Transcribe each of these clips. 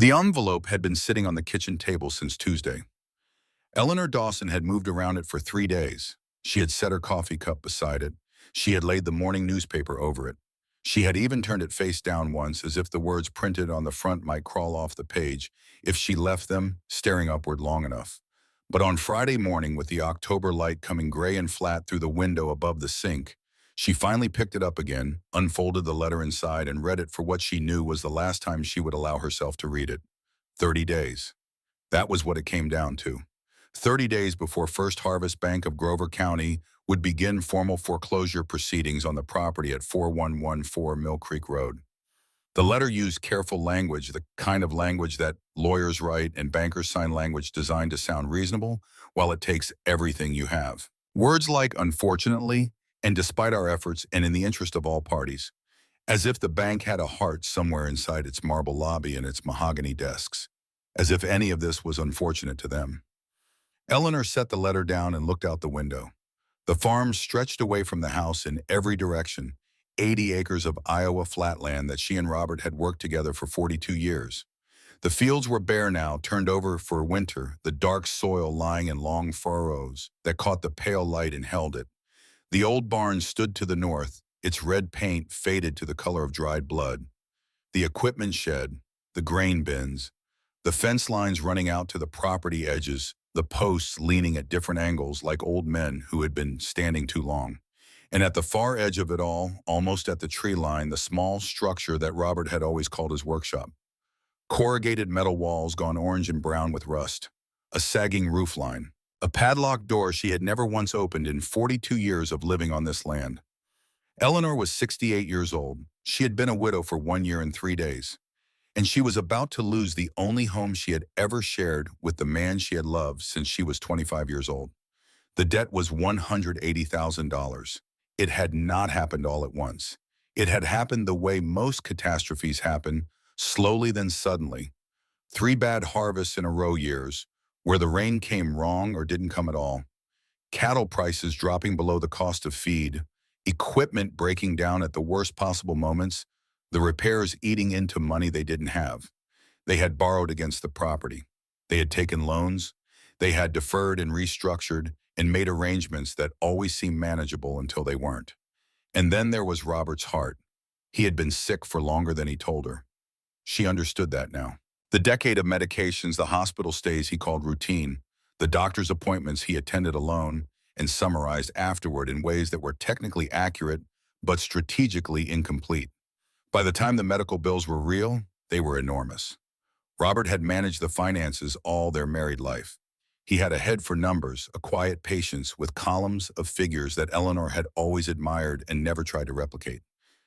The envelope had been sitting on the kitchen table since Tuesday. Eleanor Dawson had moved around it for 3 days. She had set her coffee cup beside it. She had laid the morning newspaper over it. She had even turned it face down once, as if the words printed on the front might crawl off the page if she left them staring upward long enough. But on Friday morning, with the October light coming gray and flat through the window above the sink, she finally picked it up again, unfolded the letter inside, and read it for what she knew was the last time she would allow herself to read it. 30 days. That was what it came down to. 30 days before First Harvest Bank of Grover County would begin formal foreclosure proceedings on the property at 4114 Mill Creek Road. The letter used careful language, the kind of language that lawyers write and bankers sign, language designed to sound reasonable while it takes everything you have. Words like "unfortunately" and "despite our efforts and in the interest of all parties," as if the bank had a heart somewhere inside its marble lobby and its mahogany desks, as if any of this was unfortunate to them. Eleanor set the letter down and looked out the window. The farm stretched away from the house in every direction, 80 acres of Iowa flatland that she and Robert had worked together for 42 years. The fields were bare now, turned over for winter, the dark soil lying in long furrows that caught the pale light and held it. The old barn stood to the north, its red paint faded to the color of dried blood. The equipment shed, the grain bins, the fence lines running out to the property edges, the posts leaning at different angles like old men who had been standing too long. And at the far edge of it all, almost at the tree line, the small structure that Robert had always called his workshop. Corrugated metal walls gone orange and brown with rust. A sagging roof line. A padlocked door she had never once opened in 42 years of living on this land. Eleanor was 68 years old. She had been a widow for 1 year and 3 days. And she was about to lose the only home she had ever shared with the man she had loved since she was 25 years old. The debt was $180,000. It had not happened all at once. It had happened the way most catastrophes happen, slowly then suddenly. 3 bad harvests in a row years, where the rain came wrong or didn't come at all. Cattle prices dropping below the cost of feed. Equipment breaking down at the worst possible moments. The repairs eating into money they didn't have. They had borrowed against the property. They had taken loans. They had deferred and restructured and made arrangements that always seemed manageable until they weren't. And then there was Robert's heart. He had been sick for longer than he told her. She understood that now. The decade of medications, the hospital stays he called routine, the doctor's appointments he attended alone and summarized afterward in ways that were technically accurate but strategically incomplete. By the time the medical bills were real, they were enormous. Robert had managed the finances all their married life. He had a head for numbers, a quiet patience with columns of figures that Eleanor had always admired and never tried to replicate.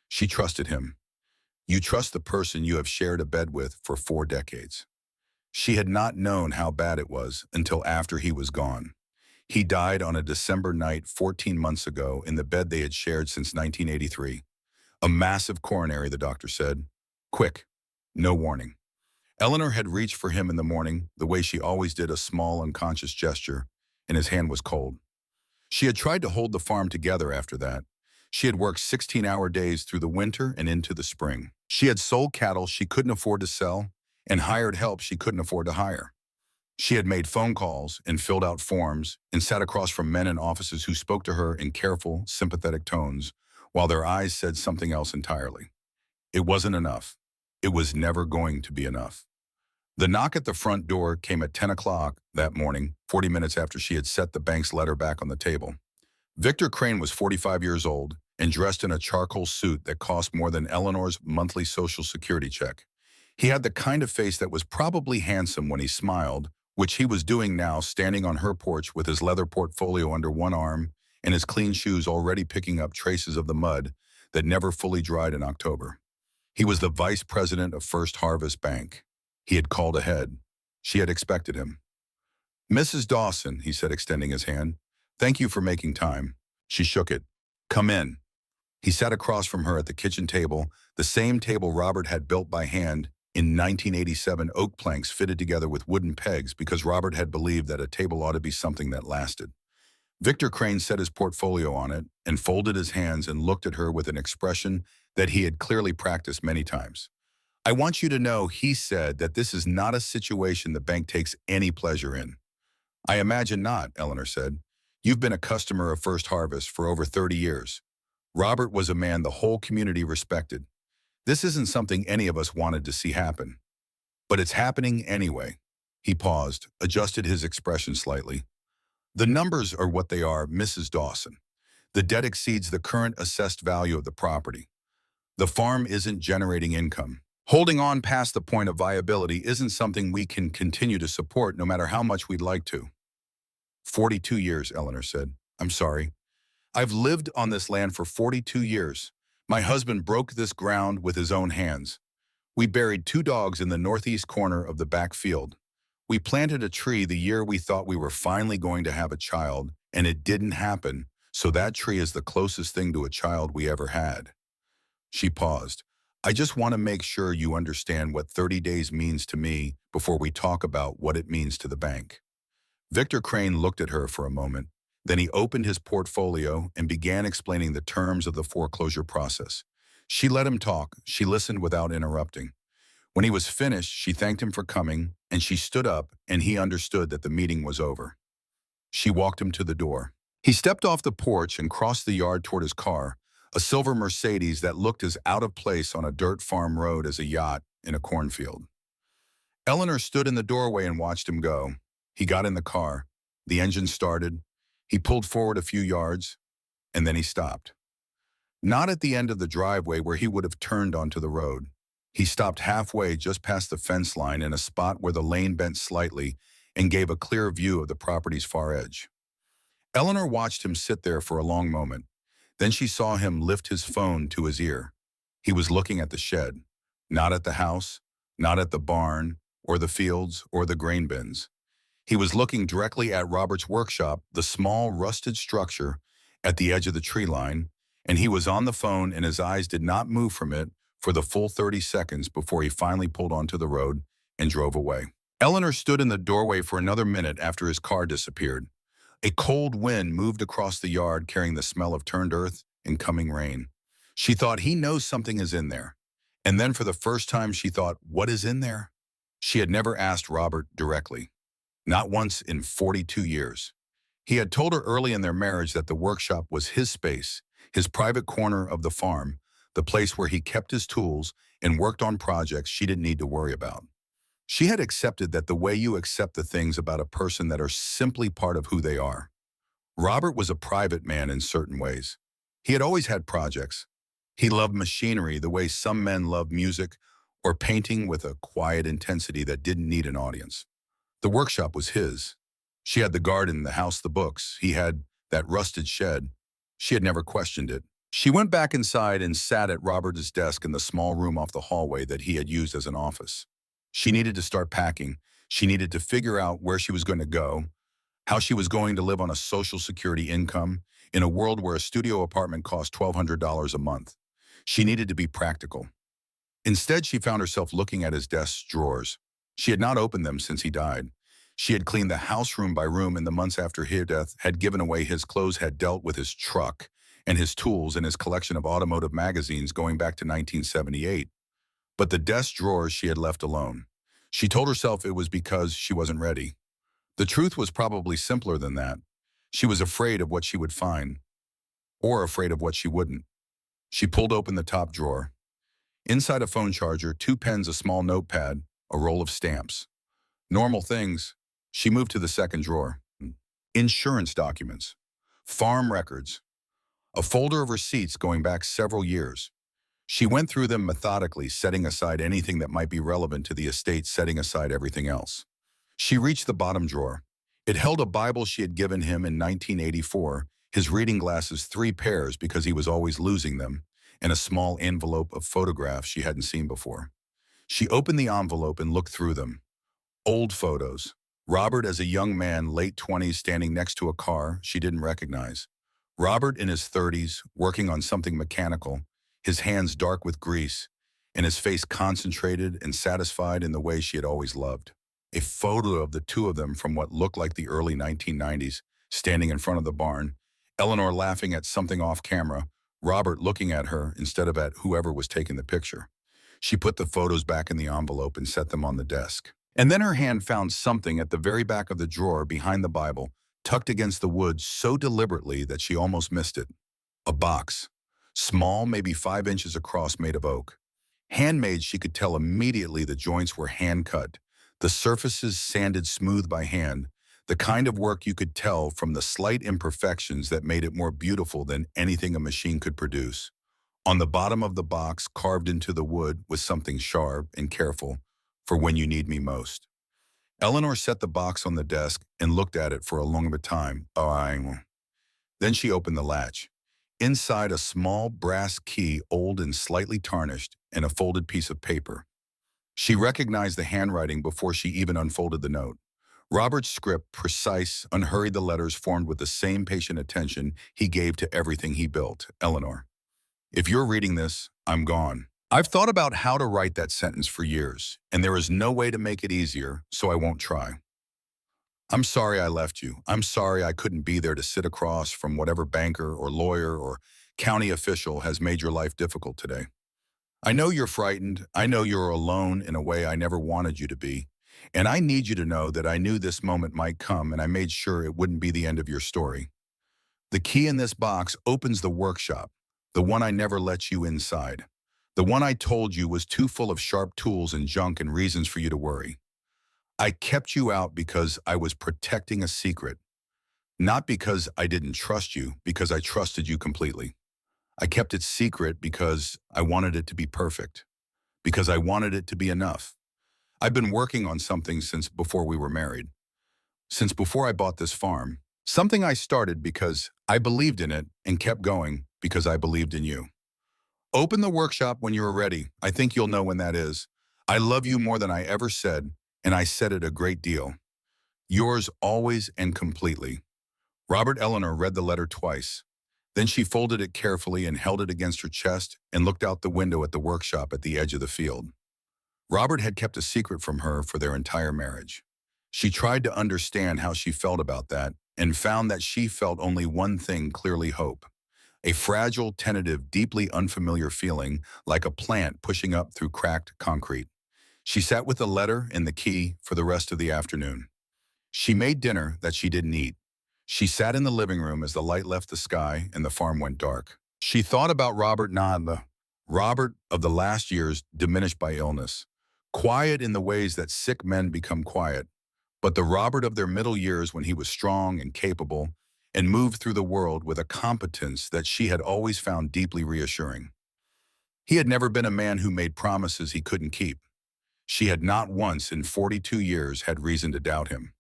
She trusted him. You trust the person you have shared a bed with for 4 decades. She had not known how bad it was until after he was gone. He died on a December night 14 months ago in the bed they had shared since 1983. A massive coronary, the doctor said. Quick. No warning. Eleanor had reached for him in the morning, the way she always did, a small, unconscious gesture, and his hand was cold. She had tried to hold the farm together after that. She had worked 16-hour days through the winter and into the spring. She had sold cattle she couldn't afford to sell and hired help she couldn't afford to hire. She had made phone calls and filled out forms and sat across from men in offices who spoke to her in careful, sympathetic tones, while their eyes said something else entirely. It wasn't enough. It was never going to be enough. The knock at the front door came at 10 o'clock that morning, 40 minutes after she had set the bank's letter back on the table. Victor Crane was 45 years old and dressed in a charcoal suit that cost more than Eleanor's monthly Social Security check. He had the kind of face that was probably handsome when he smiled, which he was doing now, standing on her porch with his leather portfolio under one arm and his clean shoes already picking up traces of the mud that never fully dried in October. He was the vice president of First Harvest Bank. He had called ahead. She had expected him. "Mrs. Dawson," he said, extending his hand. "Thank you for making time." She shook it. "Come in." He sat across from her at the kitchen table, the same table Robert had built by hand in 1987, oak planks fitted together with wooden pegs because Robert had believed that a table ought to be something that lasted. Victor Crane set his portfolio on it and folded his hands and looked at her with an expression that he had clearly practiced many times. I want you to know, he said, that this is not a situation the bank takes any pleasure in. I imagine not, Eleanor said. You've been a customer of First Harvest for over 30 years. Robert was a man the whole community respected. This isn't something any of us wanted to see happen. But it's happening anyway. He paused, adjusted his expression slightly. The numbers are what they are, Mrs. Dawson. The debt exceeds the current assessed value of the property. The farm isn't generating income. Holding on past the point of viability isn't something we can continue to support no matter how much we'd like to. 42 years, Eleanor said. I'm sorry. I've lived on this land for 42 years. My husband broke this ground with his own hands. We buried 2 dogs in the northeast corner of the back field. We planted a tree the year we thought we were finally going to have a child, and it didn't happen, so that tree is the closest thing to a child we ever had. She paused. I just want to make sure you understand what 30 days means to me before we talk about what it means to the bank. Victor Crane looked at her for a moment. Then he opened his portfolio and began explaining the terms of the foreclosure process. She let him talk. She listened without interrupting. When he was finished, she thanked him for coming, and she stood up, and he understood that the meeting was over. She walked him to the door. He stepped off the porch and crossed the yard toward his car, a silver Mercedes that looked as out of place on a dirt farm road as a yacht in a cornfield. Eleanor stood in the doorway and watched him go. He got in the car. The engine started. He pulled forward a few yards, and then he stopped. Not at the end of the driveway where he would have turned onto the road. He stopped halfway just past the fence line in a spot where the lane bent slightly and gave a clear view of the property's far edge. Eleanor watched him sit there for a long moment. Then she saw him lift his phone to his ear. He was looking at the shed, not at the house, not at the barn, or the fields, or the grain bins. He was looking directly at Robert's workshop, the small, rusted structure at the edge of the tree line, and he was on the phone and his eyes did not move from it for the full 30 seconds before he finally pulled onto the road and drove away. Eleanor stood in the doorway for another minute after his car disappeared. A cold wind moved across the yard carrying the smell of turned earth and coming rain. She thought, he knows something is in there. And then for the first time she thought, what is in there? She had never asked Robert directly. Not once in 42 years. He had told her early in their marriage that the workshop was his space, his private corner of the farm, the place where he kept his tools and worked on projects she didn't need to worry about. She had accepted that the way you accept the things about a person that are simply part of who they are. Robert was a private man in certain ways. He had always had projects. He loved machinery the way some men love music or painting with a quiet intensity that didn't need an audience. The workshop was his. She had the garden, the house, the books. He had that rusted shed. She had never questioned it. She went back inside and sat at Robert's desk in the small room off the hallway that he had used as an office. She needed to start packing. She needed to figure out where she was going to go, how she was going to live on a Social Security income in a world where a studio apartment cost $1,200 a month. She needed to be practical. Instead, she found herself looking at his desk's drawers. She had not opened them since he died. She had cleaned the house room by room in the months after his death, had given away his clothes, had dealt with his truck and his tools and his collection of automotive magazines going back to 1978. But the desk drawers she had left alone. She told herself it was because she wasn't ready. The truth was probably simpler than that. She was afraid of what she would find, or afraid of what she wouldn't. She pulled open the top drawer. Inside a phone charger, 2 pens, a small notepad, a roll of stamps. Normal things. She moved to the second drawer. Insurance documents, farm records, a folder of receipts going back several years. She went through them methodically, setting aside anything that might be relevant to the estate, setting aside everything else. She reached the bottom drawer. It held a Bible she had given him in 1984, his reading glasses, 3 pairs because he was always losing them, and a small envelope of photographs she hadn't seen before. She opened the envelope and looked through them. Old photos. Robert as a young man, late 20s, standing next to a car she didn't recognize. Robert in his 30s, working on something mechanical, his hands dark with grease, and his face concentrated and satisfied in the way she had always loved. A photo of the 2 of them from what looked like the early 1990s, standing in front of the barn, Eleanor laughing at something off camera, Robert looking at her instead of at whoever was taking the picture. She put the photos back in the envelope and set them on the desk. And then her hand found something at the very back of the drawer behind the Bible, tucked against the wood so deliberately that she almost missed it. A box. Small, maybe 5 inches across, made of oak. Handmade, she could tell immediately the joints were hand-cut, the surfaces sanded smooth by hand, the kind of work you could tell from the slight imperfections that made it more beautiful than anything a machine could produce. On the bottom of the box, carved into the wood, was something sharp and careful, for when you need me most. Eleanor set the box on the desk and looked at it for a long time. Then she opened the latch. Inside, a small brass key, old and slightly tarnished, and a folded piece of paper. She recognized the handwriting before she even unfolded the note. Robert's script, precise, unhurried, the letters formed with the same patient attention he gave to everything he built. Eleanor, if you're reading this, I'm gone. I've thought about how to write that sentence for years, and there is no way to make it easier, so I won't try. I'm sorry I left you. I'm sorry I couldn't be there to sit across from whatever banker or lawyer or county official has made your life difficult today. I know you're frightened. I know you're alone in a way I never wanted you to be. And I need you to know that I knew this moment might come, and I made sure it wouldn't be the end of your story. The key in this box opens the workshop, the one I never let you inside. The one I told you was too full of sharp tools and junk and reasons for you to worry. I kept you out because I was protecting a secret, not because I didn't trust you, because I trusted you completely. I kept it secret because I wanted it to be perfect, because I wanted it to be enough. I've been working on something since before we were married, since before I bought this farm, something I started because I believed in it and kept going because I believed in you. Open the workshop when you're ready. I think you'll know when that is. I love you more than I ever said, and I said it a great deal. Yours always and completely. Robert. Eleanor read the letter twice. Then she folded it carefully and held it against her chest and looked out the window at the workshop at the edge of the field. Robert had kept a secret from her for their entire marriage. She tried to understand how she felt about that and found that she felt only one thing clearly: hope. A fragile, tentative, deeply unfamiliar feeling, like a plant pushing up through cracked concrete. She sat with the letter and the key for the rest of the afternoon. She made dinner that she didn't eat. She sat in the living room as the light left the sky and the farm went dark. She thought about Robert, not the Robert of the last years, diminished by illness, quiet in the ways that sick men become quiet, but the Robert of their middle years when he was strong and capable and moved through the world with a competence that she had always found deeply reassuring. He had never been a man who made promises he couldn't keep. She had not once in 42 years had reason to doubt him.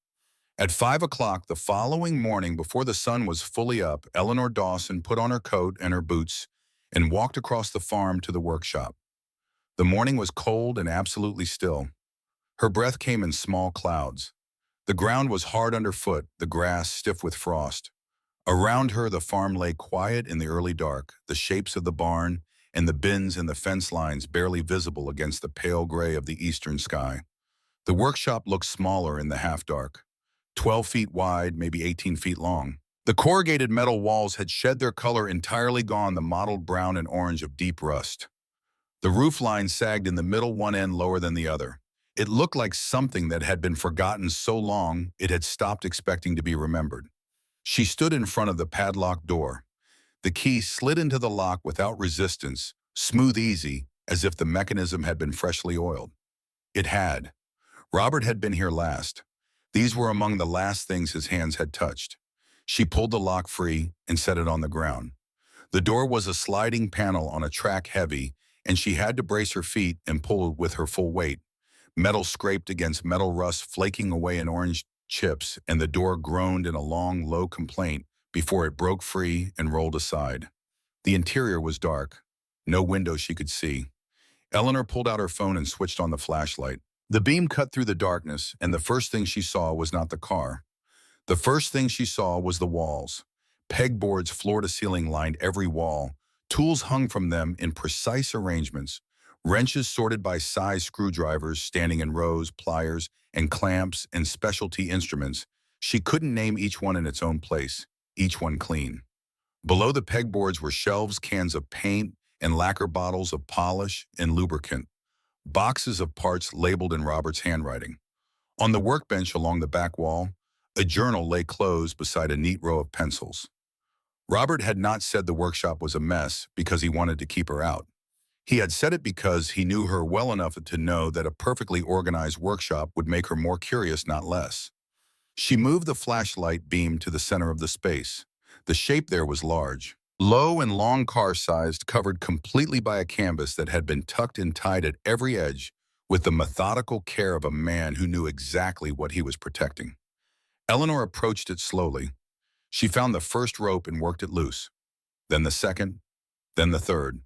At 5 o'clock the following morning, before the sun was fully up, Eleanor Dawson put on her coat and her boots and walked across the farm to the workshop. The morning was cold and absolutely still. Her breath came in small clouds. The ground was hard underfoot, the grass stiff with frost. Around her the farm lay quiet in the early dark, the shapes of the barn and the bins and the fence lines barely visible against the pale gray of the eastern sky. The workshop looked smaller in the half-dark. 12 feet wide, maybe 18 feet long. The corrugated metal walls had shed their color, entirely gone, the mottled brown and orange of deep rust. The roof line sagged in the middle, one end lower than the other. It looked like something that had been forgotten so long it had stopped expecting to be remembered. She stood in front of the padlocked door. The key slid into the lock without resistance, smooth, easy, as if the mechanism had been freshly oiled. It had. Robert had been here last. These were among the last things his hands had touched. She pulled the lock free and set it on the ground. The door was a sliding panel on a track, heavy, and she had to brace her feet and pull with her full weight. Metal scraped against metal, rust flaking away in orange chips, and the door groaned in a long, low complaint before it broke free and rolled aside. The interior was dark. No window she could see. Eleanor pulled out her phone and switched on the flashlight. The beam cut through the darkness, and the first thing she saw was not the car. The first thing she saw was the walls. Pegboards floor to ceiling lined every wall. Tools hung from them in precise arrangements. Wrenches sorted by size, screwdrivers standing in rows, pliers and clamps and specialty instruments. She couldn't name each one in its own place, each one clean. Below the pegboards were shelves, cans of paint and lacquer, bottles of polish and lubricant. boxes of parts labeled in Robert's handwriting. On the workbench along the back wall, a journal lay closed beside a neat row of pencils. Robert had not said the workshop was a mess because he wanted to keep her out. He had said it because he knew her well enough to know that a perfectly organized workshop would make her more curious, not less. She moved the flashlight beam to the center of the space. The shape there was large, low and long, car-sized, covered completely by a canvas that had been tucked and tied at every edge with the methodical care of a man who knew exactly what he was protecting. Eleanor approached it slowly. She found the first rope and worked it loose. Then the second, then the third.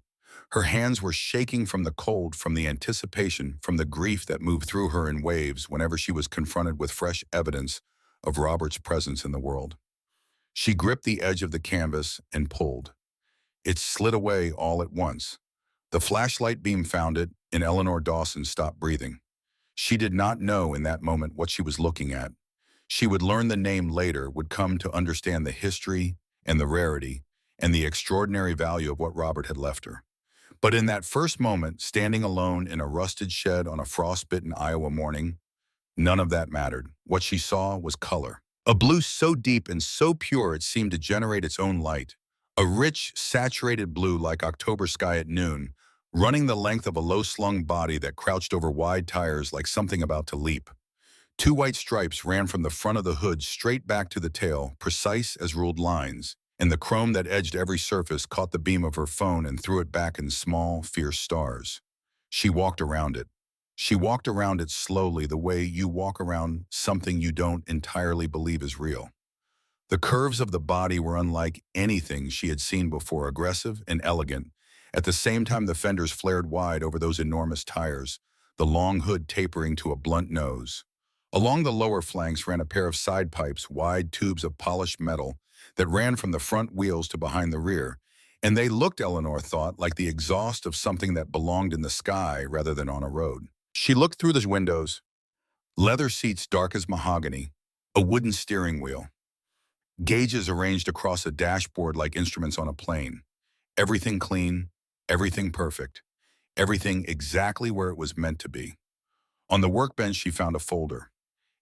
Her hands were shaking from the cold, from the anticipation, from the grief that moved through her in waves whenever she was confronted with fresh evidence of Robert's presence in the world. She gripped the edge of the canvas and pulled. It slid away all at once. The flashlight beam found it, and Eleanor Dawson stopped breathing. She did not know in that moment what she was looking at. She would learn the name later, would come to understand the history and the rarity and the extraordinary value of what Robert had left her. But in that first moment, standing alone in a rusted shed on a frostbitten Iowa morning, none of that mattered. What she saw was color. A blue so deep and so pure it seemed to generate its own light. A rich, saturated blue like October sky at noon, running the length of a low-slung body that crouched over wide tires like something about to leap. Two white stripes ran from the front of the hood straight back to the tail, precise as ruled lines, and the chrome that edged every surface caught the beam of her phone and threw it back in small, fierce stars. She walked around it. She walked around it slowly, the way you walk around something you don't entirely believe is real. The curves of the body were unlike anything she had seen before, aggressive and elegant. At the same time, the fenders flared wide over those enormous tires, the long hood tapering to a blunt nose. Along the lower flanks ran a pair of side pipes, wide tubes of polished metal that ran from the front wheels to behind the rear, and they looked, Eleanor thought, like the exhaust of something that belonged in the sky rather than on a road. She looked through the windows. Leather seats dark as mahogany, a wooden steering wheel. Gauges arranged across a dashboard like instruments on a plane. Everything clean, everything perfect, everything exactly where it was meant to be. On the workbench, she found a folder.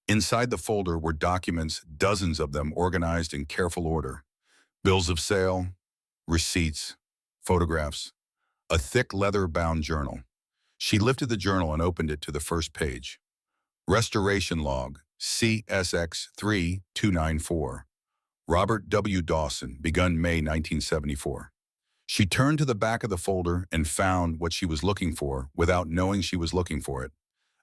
Inside the folder were documents, dozens of them organized in careful order. Bills of sale, receipts, photographs, a thick leather-bound journal. She lifted the journal and opened it to the first page. Restoration log, CSX 3294. Robert W. Dawson, begun May 1974. She turned to the back of the folder and found what she was looking for without knowing she was looking for it.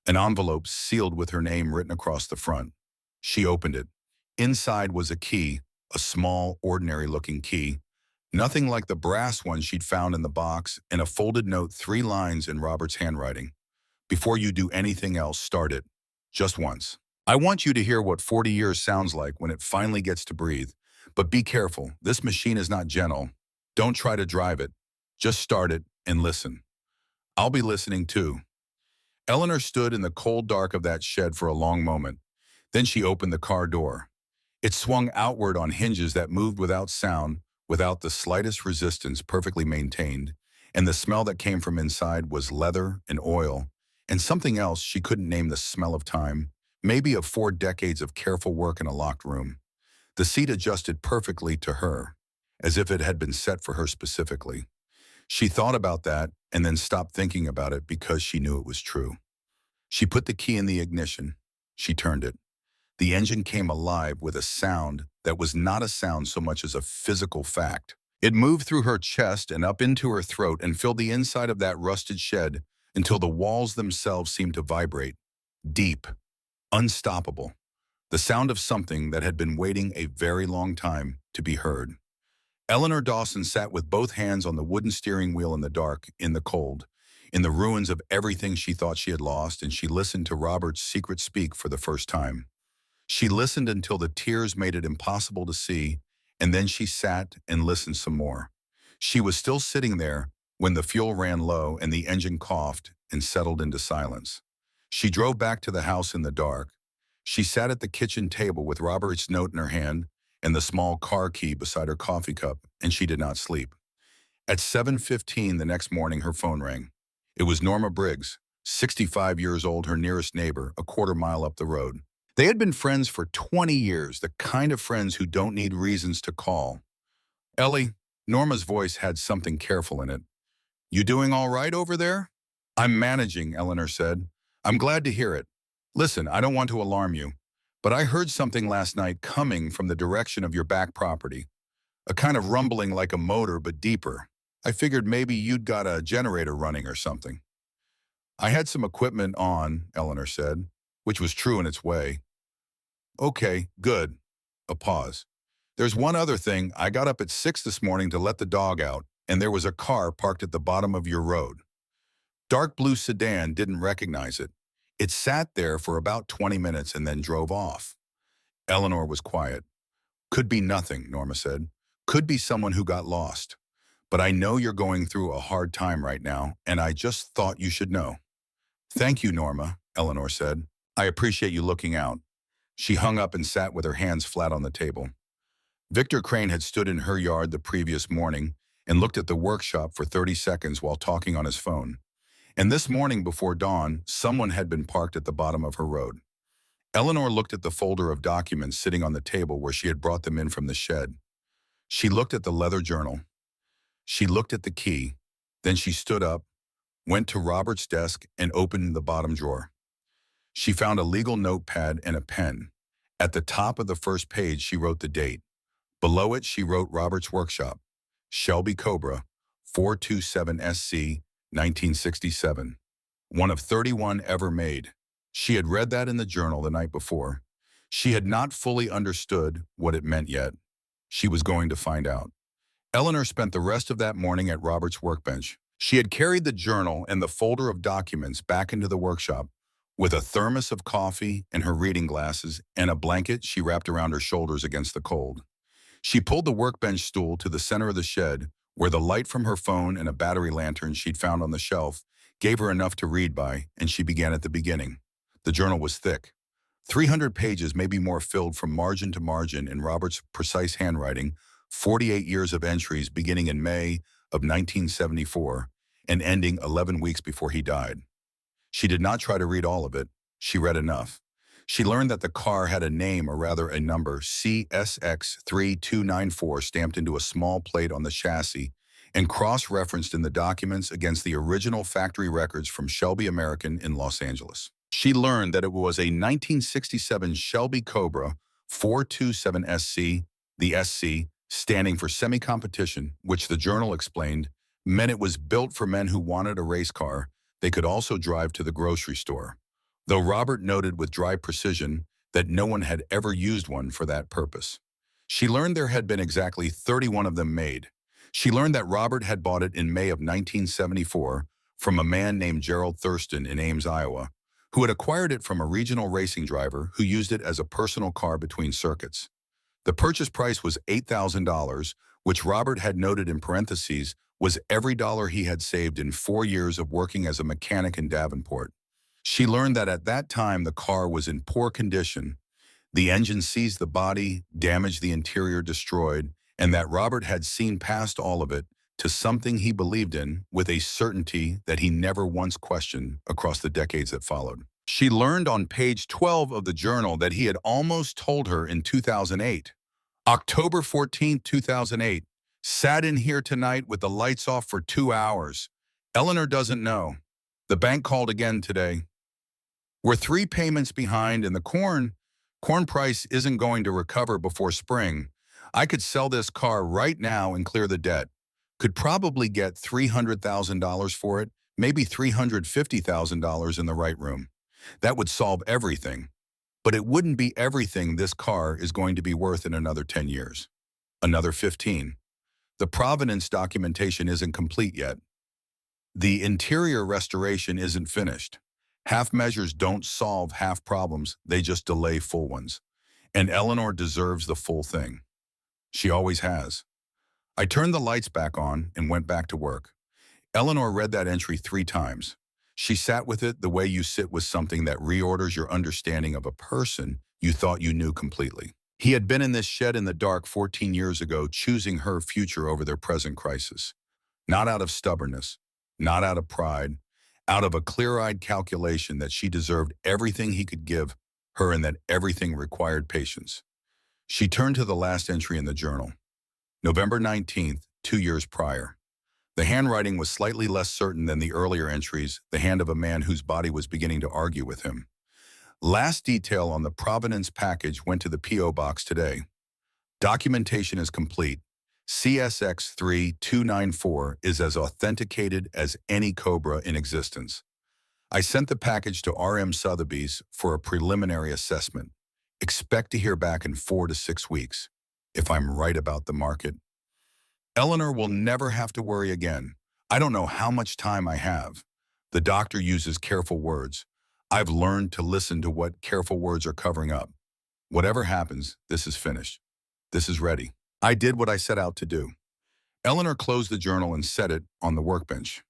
An envelope sealed with her name written across the front. She opened it. Inside was a key, a small, ordinary-looking key, nothing like the brass one she'd found in the box, and a folded note, 3 lines in Robert's handwriting. Before you do anything else, start it. Just once. I want you to hear what 40 years sounds like when it finally gets to breathe. But be careful, this machine is not gentle. Don't try to drive it. Just start it and listen. I'll be listening too. Eleanor stood in the cold dark of that shed for a long moment. Then she opened the car door. It swung outward on hinges that moved without sound, without the slightest resistance, perfectly maintained, and the smell that came from inside was leather and oil, and something else she couldn't name, the smell of time, maybe of 4 decades of careful work in a locked room. The seat adjusted perfectly to her, as if it had been set for her specifically. She thought about that and then stopped thinking about it because she knew it was true. She put the key in the ignition. She turned it. The engine came alive with a sound that was not a sound so much as a physical fact. It moved through her chest and up into her throat and filled the inside of that rusted shed until the walls themselves seemed to vibrate. Deep, unstoppable. The sound of something that had been waiting a very long time to be heard. Eleanor Dawson sat with both hands on the wooden steering wheel in the dark, in the cold, in the ruins of everything she thought she had lost, and she listened to Robert's secret speak for the first time. She listened until the tears made it impossible to see, and then she sat and listened some more. She was still sitting there when the fuel ran low and the engine coughed and settled into silence. She drove back to the house in the dark. She sat at the kitchen table with Robert's note in her hand and the small car key beside her coffee cup, and she did not sleep. At 7:15 the next morning, her phone rang. It was Norma Briggs, 65 years old, her nearest neighbor, a quarter-mile up the road. They had been friends for 20 years, the kind of friends who don't need reasons to call. "Ellie," Norma's voice had something careful in it. "You doing all right over there?" "I'm managing," Eleanor said. "I'm glad to hear it. Listen, I don't want to alarm you, but I heard something last night coming from the direction of your back property. A kind of rumbling like a motor, but deeper. I figured maybe you'd got a generator running or something." "I had some equipment on," Eleanor said, which was true in its way. "Okay, good." A pause. "There's one other thing. I got up at 6 this morning to let the dog out, and there was a car parked at the bottom of your road. Dark blue sedan, didn't recognize it. It sat there for about 20 minutes and then drove off." Eleanor was quiet. "Could be nothing," Norma said. "Could be someone who got lost. But I know you're going through a hard time right now, and I just thought you should know." "Thank you, Norma," Eleanor said. "I appreciate you looking out." She hung up and sat with her hands flat on the table. Victor Crane had stood in her yard the previous morning and looked at the workshop for 30 seconds while talking on his phone. And this morning before dawn, someone had been parked at the bottom of her road. Eleanor looked at the folder of documents sitting on the table where she had brought them in from the shed. She looked at the leather journal. She looked at the key. Then she stood up, went to Robert's desk, and opened the bottom drawer. She found a legal notepad and a pen. At the top of the first page, she wrote the date. Below it, she wrote Robert's workshop, Shelby Cobra, 427 SC, 1967. One of 31 ever made. She had read that in the journal the night before. She had not fully understood what it meant yet. She was going to find out. Eleanor spent the rest of that morning at Robert's workbench. She had carried the journal and the folder of documents back into the workshop. With a thermos of coffee and her reading glasses and a blanket she wrapped around her shoulders against the cold. She pulled the workbench stool to the center of the shed, where the light from her phone and a battery lantern she'd found on the shelf gave her enough to read by, and she began at the beginning. The journal was thick. 300 pages, maybe more, filled from margin to margin in Robert's precise handwriting, 48 years of entries beginning in May of 1974 and ending 11 weeks before he died. She did not try to read all of it. She read enough. She learned that the car had a name, or rather a number, CSX3294, stamped into a small plate on the chassis and cross-referenced in the documents against the original factory records from Shelby American in Los Angeles. She learned that it was a 1967 Shelby Cobra 427 SC, the SC, standing for semi-competition, which the journal explained meant it was built for men who wanted a race car they could also drive to the grocery store, though Robert noted with dry precision that no one had ever used one for that purpose. She learned there had been exactly 31 of them made. She learned that Robert had bought it in May of 1974 from a man named Gerald Thurston in Ames, Iowa, who had acquired it from a regional racing driver who used it as a personal car between circuits. The purchase price was $8,000, which Robert had noted in parentheses was every dollar he had saved in 4 years of working as a mechanic in Davenport. She learned that at that time the car was in poor condition. The engine seized the body, damaged the interior, destroyed, and that Robert had seen past all of it to something he believed in with a certainty that he never once questioned across the decades that followed. She learned on page 12 of the journal that he had almost told her in 2008. October 14, 2008. Sat in here tonight with the lights off for 2 hours. Eleanor doesn't know. The bank called again today. We're 3 payments behind, and the corn price isn't going to recover before spring. I could sell this car right now and clear the debt. Could probably get $300,000 for it, maybe $350,000 in the right room. That would solve everything. But it wouldn't be everything this car is going to be worth in another 10 years. Another 15. The provenance documentation isn't complete yet. The interior restoration isn't finished. Half measures don't solve half problems, they just delay full ones. And Eleanor deserves the full thing. She always has. I turned the lights back on and went back to work. Eleanor read that entry 3 times. She sat with it the way you sit with something that reorders your understanding of a person you thought you knew completely. He had been in this shed in the dark 14 years ago, choosing her future over their present crisis. Not out of stubbornness, not out of pride, out of a clear-eyed calculation that she deserved everything he could give her and that everything required patience. She turned to the last entry in the journal. November 19th, 2 years prior. The handwriting was slightly less certain than the earlier entries, the hand of a man whose body was beginning to argue with him. Last detail on the provenance package went to the P.O. box today. Documentation is complete. CSX-3294 is as authenticated as any Cobra in existence. I sent the package to R.M. Sotheby's for a preliminary assessment. Expect to hear back in 4 to 6 weeks, if I'm right about the market. Eleanor will never have to worry again. I don't know how much time I have. The doctor uses careful words. I've learned to listen to what careful words are covering up. Whatever happens, this is finished. This is ready. I did what I set out to do. Eleanor closed the journal and set it on the workbench.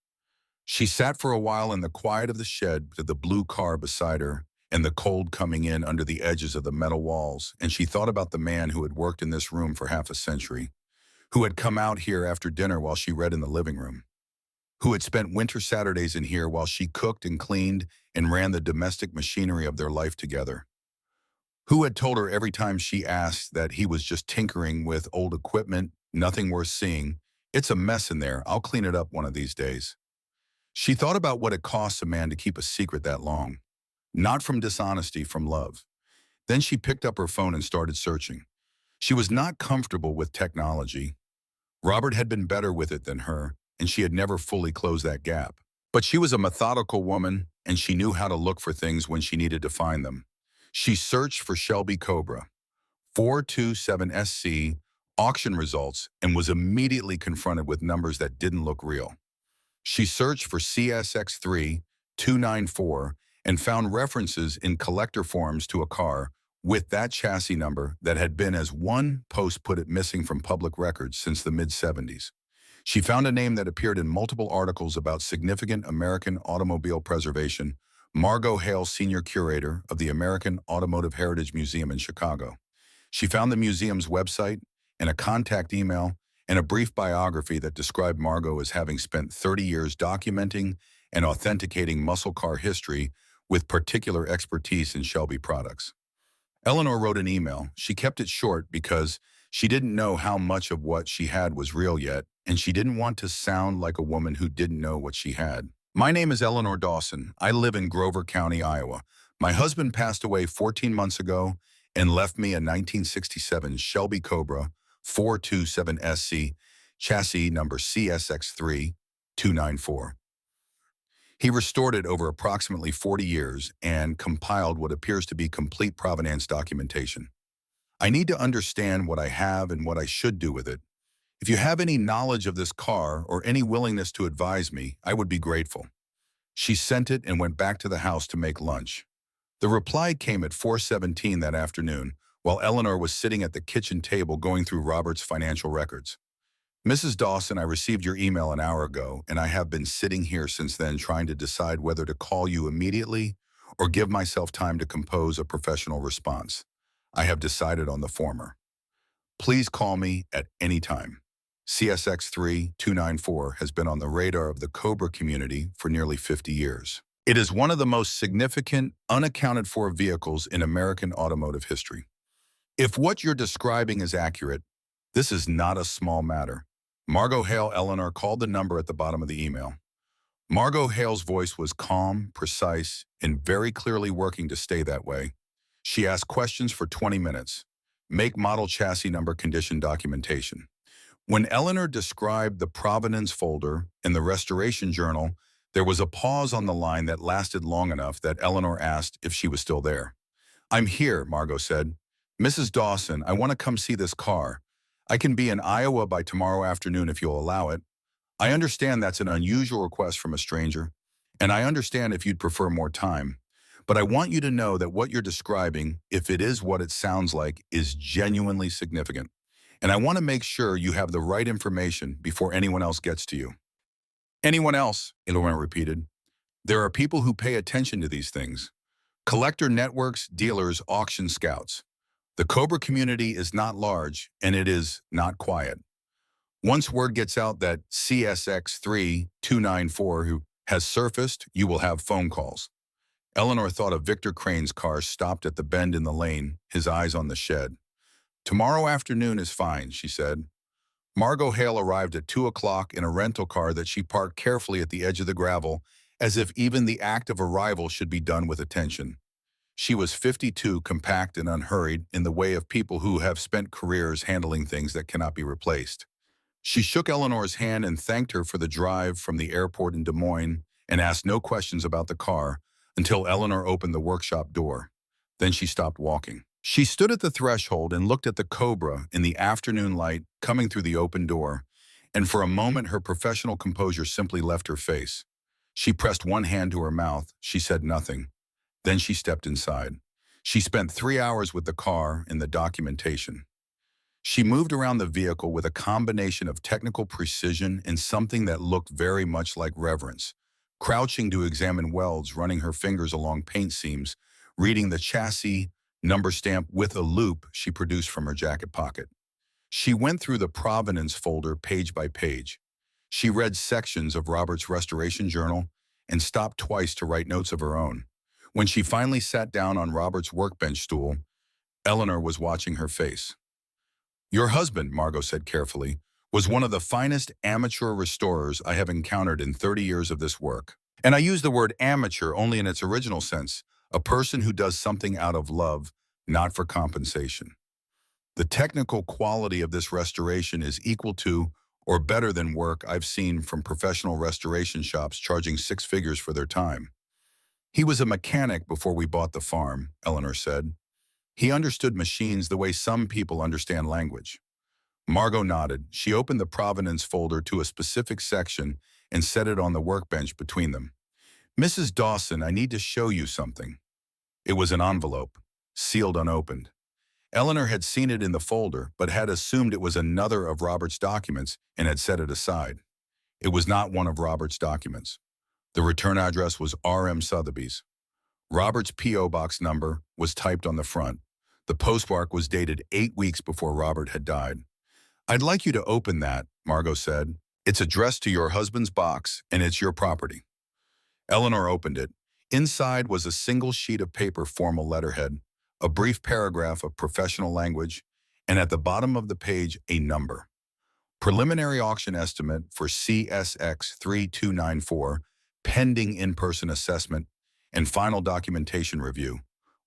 She sat for a while in the quiet of the shed with the blue car beside her and the cold coming in under the edges of the metal walls, and she thought about the man who had worked in this room for half a century, who had come out here after dinner while she read in the living room, who had spent winter Saturdays in here while she cooked and cleaned and ran the domestic machinery of their life together, who had told her every time she asked that he was just tinkering with old equipment, nothing worth seeing. It's a mess in there. I'll clean it up one of these days. She thought about what it costs a man to keep a secret that long. Not from dishonesty, from love. Then she picked up her phone and started searching. She was not comfortable with technology. Robert had been better with it than her, and she had never fully closed that gap. But she was a methodical woman, and she knew how to look for things when she needed to find them. She searched for Shelby Cobra, 427SC, auction results, and was immediately confronted with numbers that didn't look real. She searched for CSX-3294 and found references in collector forms to a car with that chassis number that had been, as one post put it, missing from public records since the mid-70s. She found a name that appeared in multiple articles about significant American automobile preservation: Margot Hale, Senior Curator of the American Automotive Heritage Museum in Chicago. She found the museum's website and a contact email and a brief biography that described Margot as having spent 30 years documenting and authenticating muscle car history with particular expertise in Shelby products. Eleanor wrote an email. She kept it short because she didn't know how much of what she had was real yet, and she didn't want to sound like a woman who didn't know what she had. My name is Eleanor Dawson. I live in Grover County, Iowa. My husband passed away 14 months ago and left me a 1967 Shelby Cobra 427SC, chassis number CSX-3294. He restored it over approximately 40 years and compiled what appears to be complete provenance documentation. I need to understand what I have and what I should do with it. If you have any knowledge of this car or any willingness to advise me, I would be grateful. She sent it and went back to the house to make lunch. The reply came at 4:17 that afternoon, while Eleanor was sitting at the kitchen table going through Robert's financial records. Mrs. Dawson, I received your email an hour ago, and I have been sitting here since then trying to decide whether to call you immediately or give myself time to compose a professional response. I have decided on the former. Please call me at any time. CSX-3294 has been on the radar of the Cobra community for nearly 50 years. It is one of the most significant, unaccounted-for vehicles in American automotive history. If what you're describing is accurate, this is not a small matter. Margot Hale. Eleanor called the number at the bottom of the email. Margot Hale's voice was calm, precise, and very clearly working to stay that way. She asked questions for 20 minutes. Make, model, chassis number, condition documentation. When Eleanor described the provenance folder in the restoration journal, there was a pause on the line that lasted long enough that Eleanor asked if she was still there. I'm here, Margot said. Mrs. Dawson, I want to come see this car. I can be in Iowa by tomorrow afternoon if you'll allow it. I understand that's an unusual request from a stranger, and I understand if you'd prefer more time. But I want you to know that what you're describing, if it is what it sounds like, is genuinely significant. And I want to make sure you have the right information before anyone else gets to you. Anyone else, Eleanor repeated. There are people who pay attention to these things. Collector networks, dealers, auction scouts. The Cobra community is not large, and it is not quiet. Once word gets out that CSX-3294 has surfaced. You will have phone calls. Eleanor thought of Victor Crane's car stopped at the bend in the lane, his eyes on the shed. Tomorrow afternoon is fine, she said. Margot Hale arrived at 2 o'clock in a rental car that she parked carefully at the edge of the gravel, as if even the act of arrival should be done with attention. She was 52, compact and unhurried, in the way of people who have spent careers handling things that cannot be replaced. She shook Eleanor's hand and thanked her for the drive from the airport in Des Moines and asked no questions about the car until Eleanor opened the workshop door. Then she stopped walking. She stood at the threshold and looked at the Cobra in the afternoon light coming through the open door, and for a moment her professional composure simply left her face. She pressed one hand to her mouth. She said nothing. Then she stepped inside. She spent 3 hours with the car and the documentation. She moved around the vehicle with a combination of technical precision and something that looked very much like reverence, crouching to examine welds, running her fingers along paint seams, reading the chassis number stamp with a loop she produced from her jacket pocket. She went through the provenance folder page by page. She read sections of Robert's restoration journal and stopped twice to write notes of her own. When she finally sat down on Robert's workbench stool, Eleanor was watching her face. "Your husband," Margot said carefully, "was one of the finest amateur restorers I have encountered in 30 years of this work. And I use the word amateur only in its original sense, a person who does something out of love, not for compensation. The technical quality of this restoration is equal to or better than work I've seen from professional restoration shops charging 6 figures for their time. He was a mechanic before we bought the farm," Eleanor said. "He understood machines the way some people understand language." Margot nodded. She opened the provenance folder to a specific section and set it on the workbench between them. "Mrs. Dawson, I need to show you something." It was an envelope, sealed unopened. Eleanor had seen it in the folder, but had assumed it was another of Robert's documents and had set it aside. It was not one of Robert's documents. The return address was R.M. Sotheby's. Robert's P.O. box number was typed on the front. The postmark was dated 8 weeks before Robert had died. "I'd like you to open that," Margot said. "It's addressed to your husband's box, and it's your property." Eleanor opened it. Inside was a single sheet of paper, formal letterhead, a brief paragraph of professional language, and at the bottom of the page, a number. "Preliminary auction estimate for CSX 3294, pending in-person assessment and final documentation review.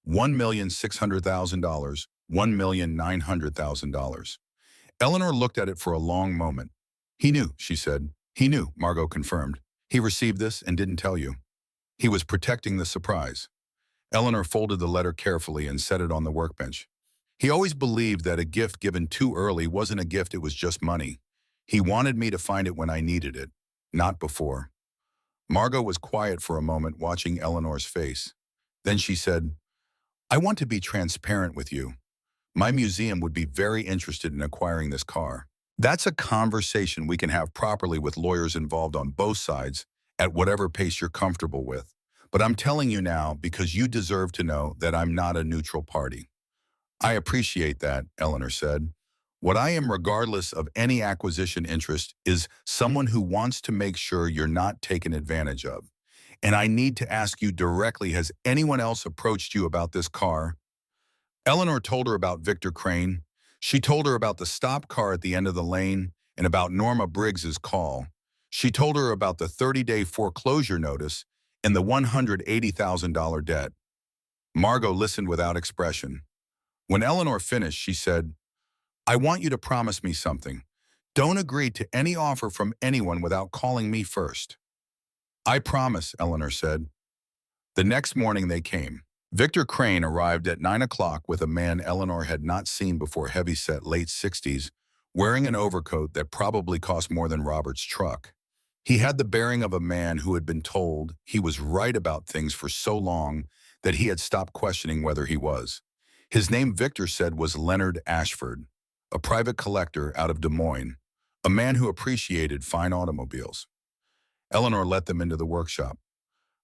$1,600,000, $1,900,000. Eleanor looked at it for a long moment. "He knew," she said. "He knew," Margot confirmed. "He received this and didn't tell you. He was protecting the surprise." Eleanor folded the letter carefully and set it on the workbench. "He always believed that a gift given too early wasn't a gift, it was just money. He wanted me to find it when I needed it, not before." Margot was quiet for a moment, watching Eleanor's face. Then she said, "I want to be transparent with you. My museum would be very interested in acquiring this car. That's a conversation we can have properly with lawyers involved on both sides at whatever pace you're comfortable with. But I'm telling you now because you deserve to know that I'm not a neutral party." "I appreciate that," Eleanor said. "What I am, regardless of any acquisition interest, is someone who wants to make sure you're not taken advantage of. And I need to ask you directly, has anyone else approached you about this car?" Eleanor told her about Victor Crane. She told her about the stop car at the end of the lane and about Norma Briggs's call. She told her about the 30-day foreclosure notice and the $180,000 debt. Margot listened without expression. When Eleanor finished, she said, "I want you to promise me something. Don't agree to any offer from anyone without calling me first." "I promise," Eleanor said. The next morning they came. Victor Crane arrived at 9 o'clock with a man Eleanor had not seen before, heavy-set, late 60s, wearing an overcoat that probably cost more than Robert's truck. He had the bearing of a man who had been told he was right about things for so long that he had stopped questioning whether he was. His name, Victor said, was Leonard Ashford, a private collector out of Des Moines, a man who appreciated fine automobiles. Eleanor let them into the workshop.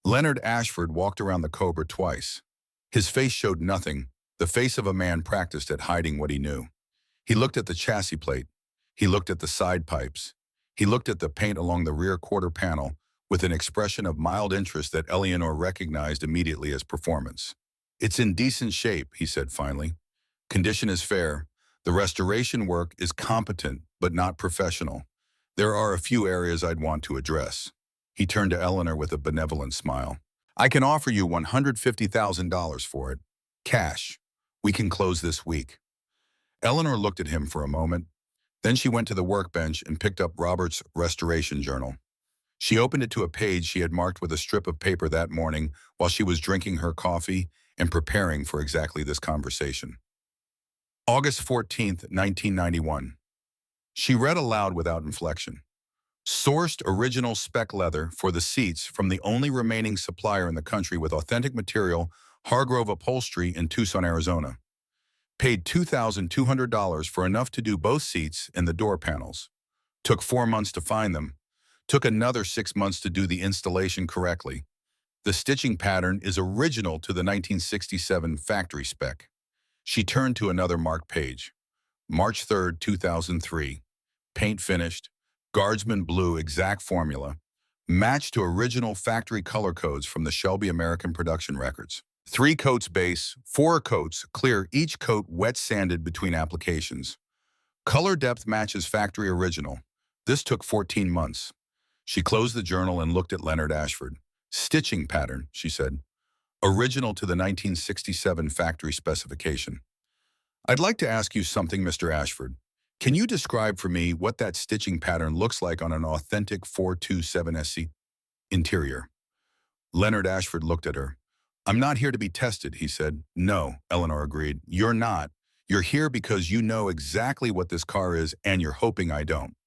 Leonard Ashford walked around the Cobra twice. His face showed nothing, the face of a man practiced at hiding what he knew. He looked at the chassis plate. He looked at the side pipes. He looked at the paint along the rear quarter panel, with an expression of mild interest that Eleanor recognized immediately as performance. "It's in decent shape," he said finally. "Condition is fair. The restoration work is competent, but not professional. There are a few areas I'd want to address." He turned to Eleanor with a benevolent smile. "I can offer you $150,000 for it. Cash. We can close this week." Eleanor looked at him for a moment. Then she went to the workbench and picked up Robert's restoration journal. She opened it to a page she had marked with a strip of paper that morning while she was drinking her coffee and preparing for exactly this conversation. August 14th, 1991. She read aloud without inflection. "Sourced original spec leather for the seats from the only remaining supplier in the country with authentic material, Hargrove Upholstery in Tucson, Arizona. Paid $2,200 for enough to do both seats and the door panels. Took 4 months to find them. Took another 6 months to do the installation correctly. The stitching pattern is original to the 1967 factory spec." She turned to another marked page. March 3rd, 2003. Paint finished. Guardsman blue exact formula. Matched to original factory color codes from the Shelby American production records. 3 coats base, 4 coats clear, each coat wet sanded between applications. Color depth matches factory original. This took 14 months. She closed the journal and looked at Leonard Ashford. "Stitching pattern," she said. "Original to the 1967 factory specification. I'd like to ask you something, Mr. Ashford. Can you describe for me what that stitching pattern looks like on an authentic 427 SC interior?" Leonard Ashford looked at her. "I'm not here to be tested," he said. "No," Eleanor agreed. "You're not. You're here because you know exactly what this car is, and you're hoping I don't."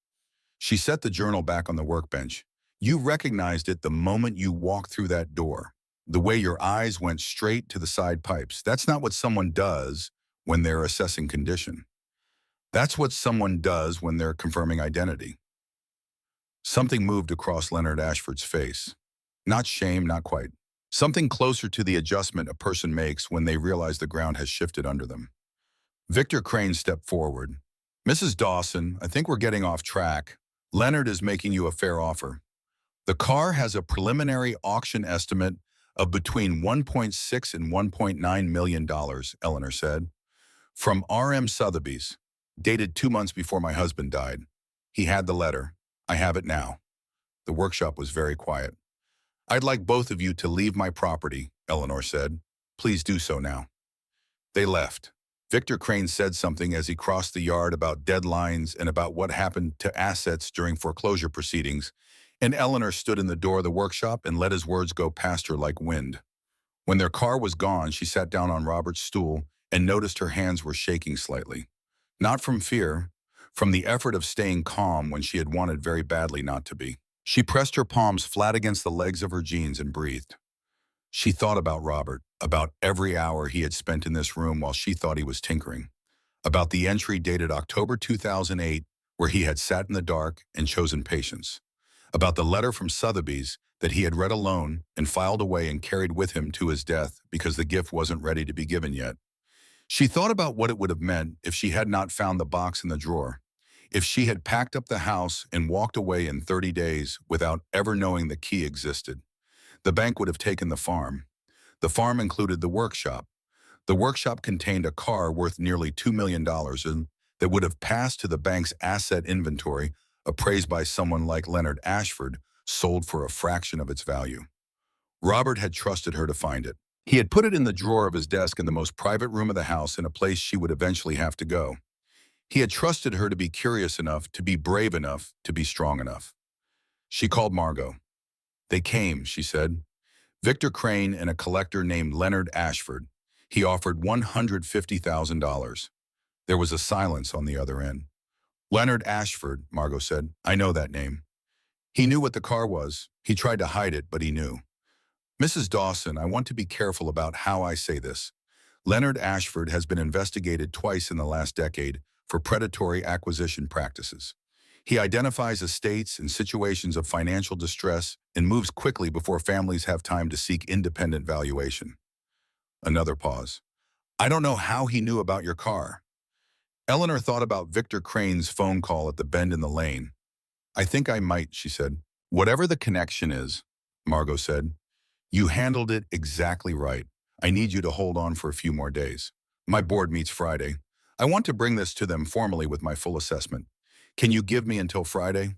She set the journal back on the workbench. "You recognized it the moment you walked through that door. The way your eyes went straight to the side pipes. That's not what someone does when they're assessing condition. That's what someone does when they're confirming identity." Something moved across Leonard Ashford's face. Not shame, not quite. Something closer to the adjustment a person makes when they realize the ground has shifted under them. Victor Crane stepped forward. "Mrs. Dawson, I think we're getting off track. Leonard is making you a fair offer. The car has a preliminary auction estimate of between $1.6 and $1.9 million, Eleanor said. "From R.M. Sotheby's, dated 2 months before my husband died. He had the letter. I have it now." The workshop was very quiet. "I'd like both of you to leave my property," Eleanor said. "Please do so now." They left. Victor Crane said something as he crossed the yard about deadlines and about what happened to assets during foreclosure proceedings, and Eleanor stood in the door of the workshop and let his words go past her like wind. When their car was gone, she sat down on Robert's stool and noticed her hands were shaking slightly. Not from fear, from the effort of staying calm when she had wanted very badly not to be. She pressed her palms flat against the legs of her jeans and breathed. She thought about Robert, about every hour he had spent in this room while she thought he was tinkering, about the entry dated October 2008 where he had sat in the dark and chosen patience, about the letter from Sotheby's that he had read alone and filed away and carried with him to his death because the gift wasn't ready to be given yet. She thought about what it would have meant if she had not found the box in the drawer, if she had packed up the house and walked away in 30 days without ever knowing the key existed. The bank would have taken the farm. The farm included the workshop. The workshop contained a car worth nearly $2 million and that would have passed to the bank's asset inventory, appraised by someone like Leonard Ashford, sold for a fraction of its value. Robert had trusted her to find it. He had put it in the drawer of his desk in the most private room of the house in a place she would eventually have to go. He had trusted her to be curious enough, to be brave enough, to be strong enough. She called Margot. "They came," she said. "Victor Crane and a collector named Leonard Ashford. He offered $150,000. There was a silence on the other end. "Leonard Ashford," Margot said. "I know that name. He knew what the car was. He tried to hide it, but he knew. Mrs. Dawson, I want to be careful about how I say this. Leonard Ashford has been investigated twice in the last decade for predatory acquisition practices. He identifies estates and situations of financial distress and moves quickly before families have time to seek independent valuation." Another pause. "I don't know how he knew about your car." Eleanor thought about Victor Crane's phone call at the bend in the lane. "I think I might," she said. Whatever the connection is, Margot said, you handled it exactly right. I need you to hold on for a few more days. My board meets Friday. I want to bring this to them formally with my full assessment. Can you give me until Friday?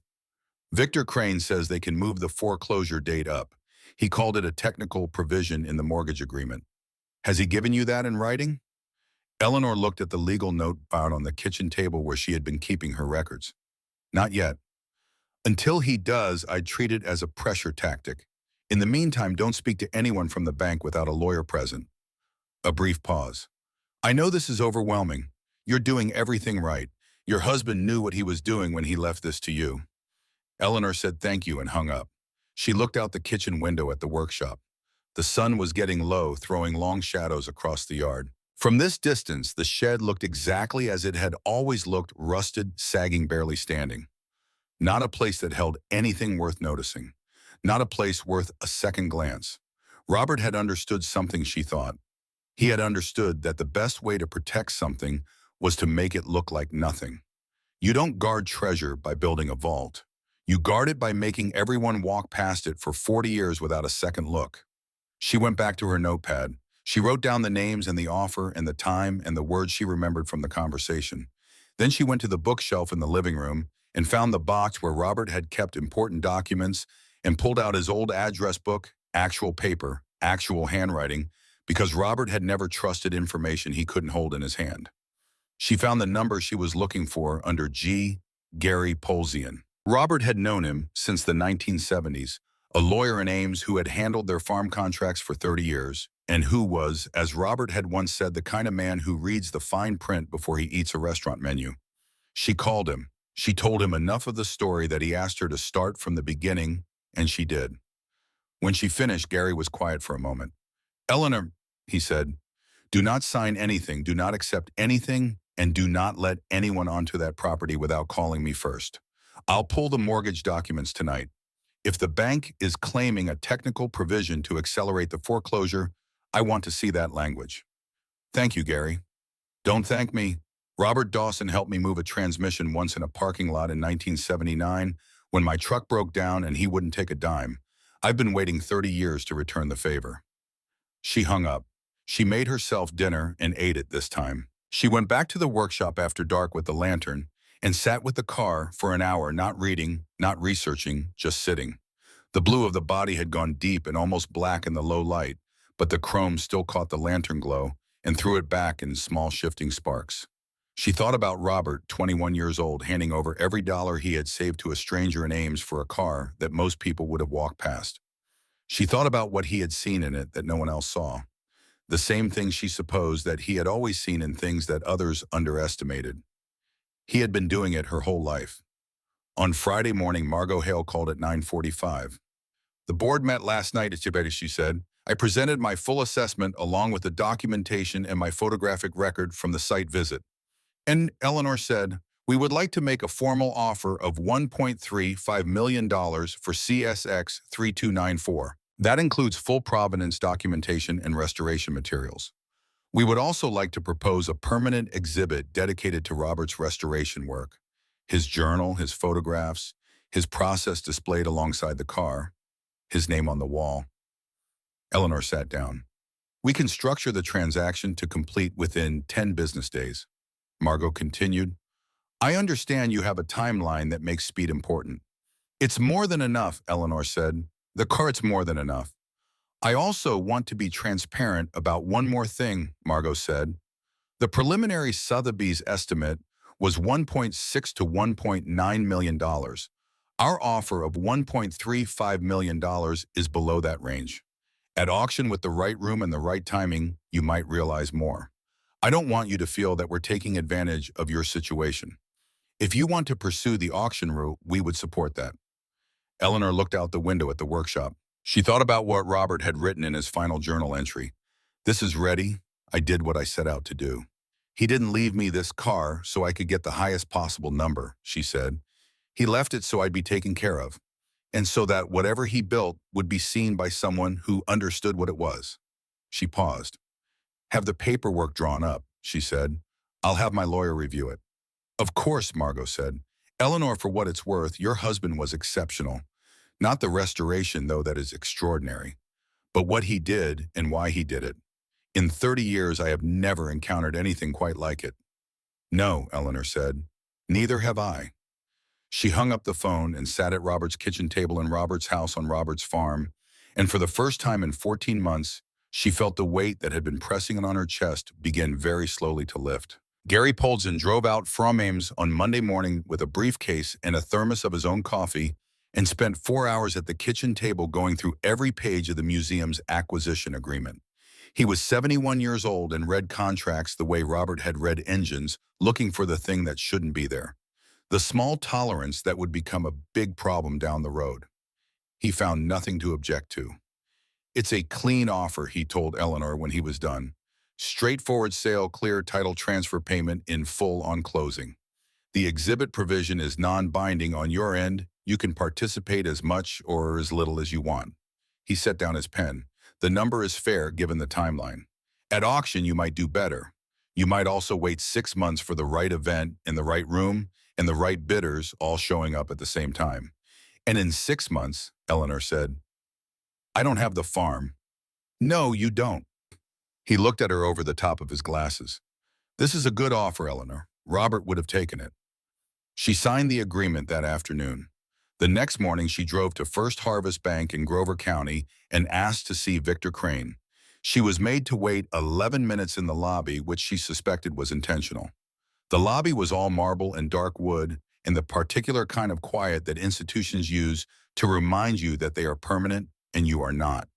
Victor Crane says they can move the foreclosure date up. He called it a technical provision in the mortgage agreement. Has he given you that in writing? Eleanor looked at the legal note found on the kitchen table where she had been keeping her records. Not yet. Until he does, I'd treat it as a pressure tactic. In the meantime, don't speak to anyone from the bank without a lawyer present. A brief pause. I know this is overwhelming. You're doing everything right. Your husband knew what he was doing when he left this to you. Eleanor said thank you and hung up. She looked out the kitchen window at the workshop. The sun was getting low, throwing long shadows across the yard. From this distance, the shed looked exactly as it had always looked, rusted, sagging, barely standing. Not a place that held anything worth noticing. Not a place worth a second glance. Robert had understood something, she thought. He had understood that the best way to protect something was to make it look like nothing. You don't guard treasure by building a vault. You guard it by making everyone walk past it for 40 years without a second look. She went back to her notepad. She wrote down the names and the offer and the time and the words she remembered from the conversation. Then she went to the bookshelf in the living room and found the box where Robert had kept important documents and pulled out his old address book, actual paper, actual handwriting, because Robert had never trusted information he couldn't hold in his hand. She found the number she was looking for under G. Gary Polzian. Robert had known him since the 1970s, a lawyer in Ames who had handled their farm contracts for 30 years, and who was, as Robert had once said, the kind of man who reads the fine print before he eats a restaurant menu. She called him. She told him enough of the story that he asked her to start from the beginning, and she did. When she finished, Gary was quiet for a moment. Eleanor, he said, do not sign anything, do not accept anything, and do not let anyone onto that property without calling me first. I'll pull the mortgage documents tonight. If the bank is claiming a technical provision to accelerate the foreclosure, I want to see that language. Thank you, Gary. Don't thank me. Robert Dawson helped me move a transmission once in a parking lot in 1979 when my truck broke down and he wouldn't take a dime. I've been waiting 30 years to return the favor. She hung up. She made herself dinner and ate it this time. She went back to the workshop after dark with the lantern and sat with the car for an hour, not reading, not researching, just sitting. The blue of the body had gone deep and almost black in the low light, but the chrome still caught the lantern glow and threw it back in small shifting sparks. She thought about Robert, 21 years old, handing over every dollar he had saved to a stranger in Ames for a car that most people would have walked past. She thought about what he had seen in it that no one else saw. The same things she supposed that he had always seen in things that others underestimated. He had been doing it her whole life. On Friday morning, Margot Hale called at 9:45. The board met last night, she said. I presented my full assessment along with the documentation and my photographic record from the site visit. And Eleanor said, we would like to make a formal offer of $1.35 million for CSX 3294. That includes full provenance documentation and restoration materials. We would also like to propose a permanent exhibit dedicated to Robert's restoration work. His journal, his photographs, his process displayed alongside the car, his name on the wall. Eleanor sat down. We can structure the transaction to complete within 10 business days. Margot continued, I understand you have a timeline that makes speed important. It's more than enough, Eleanor said. The cart's more than enough. I also want to be transparent about one more thing, Margot said. The preliminary Sotheby's estimate was $1.6 to $1.9 million. Our offer of $1.35 million is below that range. At auction with the right room and the right timing, you might realize more. I don't want you to feel that we're taking advantage of your situation. If you want to pursue the auction route, we would support that. Eleanor looked out the window at the workshop. She thought about what Robert had written in his final journal entry. This is ready. I did what I set out to do. He didn't leave me this car so I could get the highest possible number, she said. He left it so I'd be taken care of, and so that whatever he built would be seen by someone who understood what it was. She paused. Have the paperwork drawn up, she said. I'll have my lawyer review it. Of course, Margot said. Eleanor, for what it's worth, your husband was exceptional. Not the restoration, though, that is extraordinary, but what he did and why he did it. In 30 years, I have never encountered anything quite like it. No, Eleanor said. Neither have I. She hung up the phone and sat at Robert's kitchen table in Robert's house on Robert's farm, and for the first time in 14 months, she felt the weight that had been pressing on her chest begin very slowly to lift. Gary Poldzin drove out from Ames on Monday morning with a briefcase and a thermos of his own coffee and spent 4 hours at the kitchen table going through every page of the museum's acquisition agreement. He was 71 years old and read contracts the way Robert had read engines, looking for the thing that shouldn't be there. The small tolerance that would become a big problem down the road. He found nothing to object to. It's a clean offer, he told Eleanor when he was done. Straightforward sale, clear title transfer payment in full on closing. The exhibit provision is non-binding on your end. You can participate as much or as little as you want. He set down his pen. The number is fair given the timeline. At auction, you might do better. You might also wait 6 months for the right event in the right room and the right bidders all showing up at the same time. And in 6 months, Eleanor said, I don't have the farm. No, you don't. He looked at her over the top of his glasses. This is a good offer, Eleanor. Robert would have taken it. She signed the agreement that afternoon. The next morning, she drove to First Harvest Bank in Grover County and asked to see Victor Crane. She was made to wait 11 minutes in the lobby, which she suspected was intentional. The lobby was all marble and dark wood, and the particular kind of quiet that institutions use to remind you that they are permanent and you are not.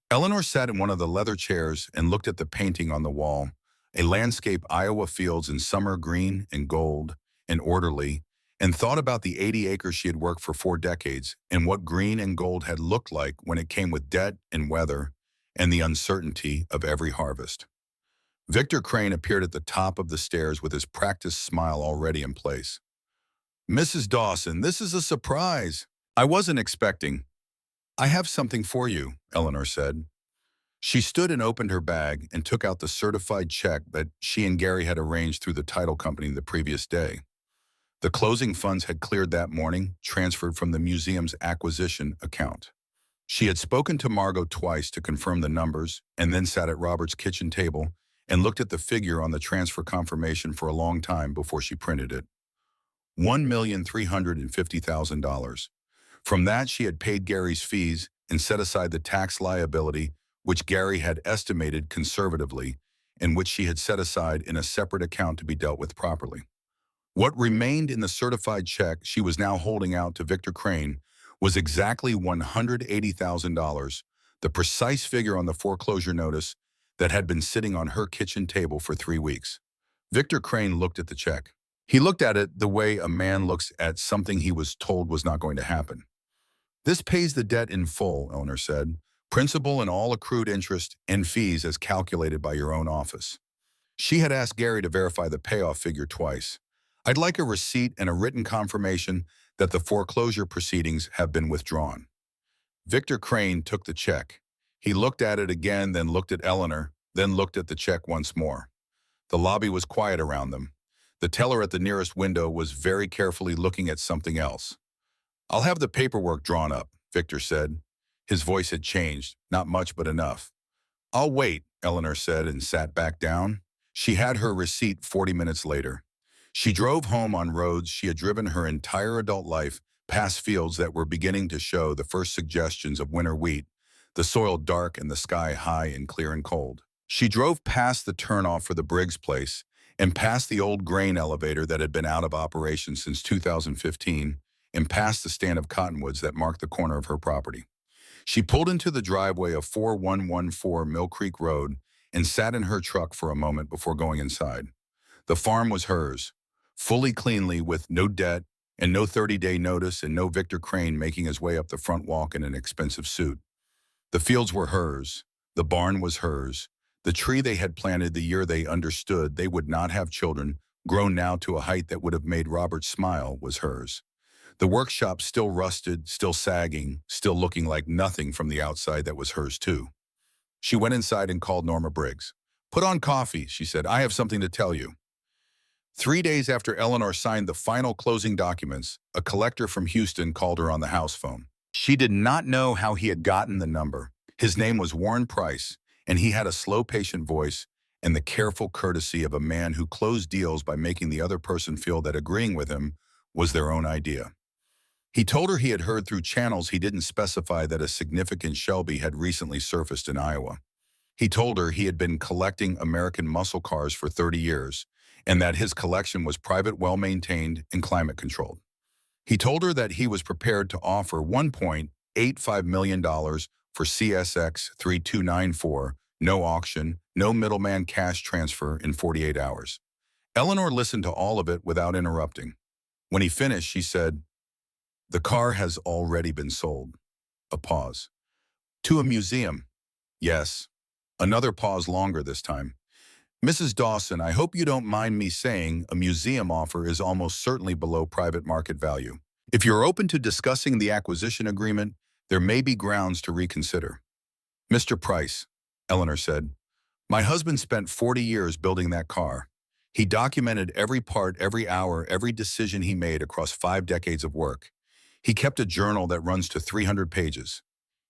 Eleanor sat in one of the leather chairs and looked at the painting on the wall, a landscape Iowa fields in summer green and gold and orderly, and thought about the 80 acres she had worked for 4 decades and what green and gold had looked like when it came with debt and weather and the uncertainty of every harvest. Victor Crane appeared at the top of the stairs with his practiced smile already in place. Mrs. Dawson, this is a surprise. I wasn't expecting. I have something for you, Eleanor said. She stood and opened her bag and took out the certified check that she and Gary had arranged through the title company the previous day. The closing funds had cleared that morning, transferred from the museum's acquisition account. She had spoken to Margot twice to confirm the numbers and then sat at Robert's kitchen table and looked at the figure on the transfer confirmation for a long time before she printed it. $1,350,000. From that, she had paid Gary's fees and set aside the tax liability, which Gary had estimated conservatively and which she had set aside in a separate account to be dealt with properly. What remained in the certified check she was now holding out to Victor Crane was exactly $180,000, the precise figure on the foreclosure notice that had been sitting on her kitchen table for 3 weeks. Victor Crane looked at the check. He looked at it the way a man looks at something he was told was not going to happen. This pays the debt in full, Eleanor said, principal and all accrued interest and fees as calculated by your own office. She had asked Gary to verify the payoff figure twice. I'd like a receipt and a written confirmation that the foreclosure proceedings have been withdrawn. Victor Crane took the check. He looked at it again, then looked at Eleanor, then looked at the check once more. The lobby was quiet around them. The teller at the nearest window was very carefully looking at something else. I'll have the paperwork drawn up, Victor said. His voice had changed, not much but enough. I'll wait, Eleanor said and sat back down. She had her receipt 40 minutes later. She drove home on roads she had driven her entire adult life, past fields that were beginning to show the first suggestions of winter wheat, the soil dark and the sky high and clear and cold. She drove past the turnoff for the Briggs place and past the old grain elevator that had been out of operation since 2015 and past the stand of cottonwoods that marked the corner of her property. She pulled into the driveway of 4114 Mill Creek Road and sat in her truck for a moment before going inside. The farm was hers, fully cleanly with no debt and no 30-day notice and no Victor Crane making his way up the front walk in an expensive suit. The fields were hers. The barn was hers. The tree they had planted the year they understood they would not have children, grown now to a height that would have made Robert smile, was hers. The workshop still rusted, still sagging, still looking like nothing from the outside, that was hers too. She went inside and called Norma Briggs. Put on coffee, she said. I have something to tell you. 3 days after Eleanor signed the final closing documents, a collector from Houston called her on the house phone. She did not know how he had gotten the number. His name was Warren Price, and he had a slow, patient voice and the careful courtesy of a man who closed deals by making the other person feel that agreeing with him was their own idea. He told her he had heard through channels he didn't specify that a significant Shelby had recently surfaced in Iowa. He told her he had been collecting American muscle cars for 30 years and that his collection was private, well-maintained, and climate-controlled. He told her that he was prepared to offer $1.85 million for CSX 3294, no auction, no middleman cash transfer in 48 hours. Eleanor listened to all of it without interrupting. When he finished, she said, "The car has already been sold." A pause. "To a museum." "Yes." Another pause, longer this time. "Mrs. Dawson, I hope you don't mind me saying a museum offer is almost certainly below private market value. If you're open to discussing the acquisition agreement, there may be grounds to reconsider." "Mr. Price," Eleanor said, "my husband spent 40 years building that car. He documented every part, every hour, every decision he made across 5 decades of work. He kept a journal that runs to 300 pages.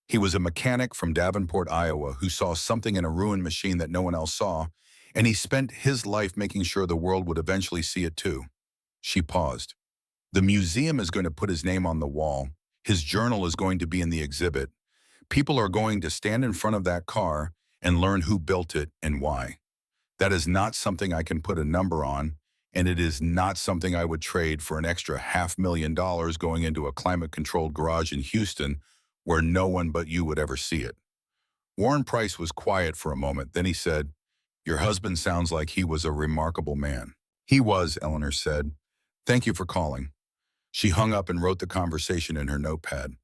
He was a mechanic from Davenport, Iowa, who saw something in a ruined machine that no one else saw, and he spent his life making sure the world would eventually see it too." She paused. "The museum is going to put his name on the wall. His journal is going to be in the exhibit. People are going to stand in front of that car and learn who built it and why. That is not something I can put a number on, and it is not something I would trade for an extra $500,000 going into a climate-controlled garage in Houston where no one but you would ever see it." Warren Price was quiet for a moment. Then he said, "Your husband sounds like he was a remarkable man." "He was," Eleanor said. "Thank you for calling." She hung up and wrote the conversation in her notepad.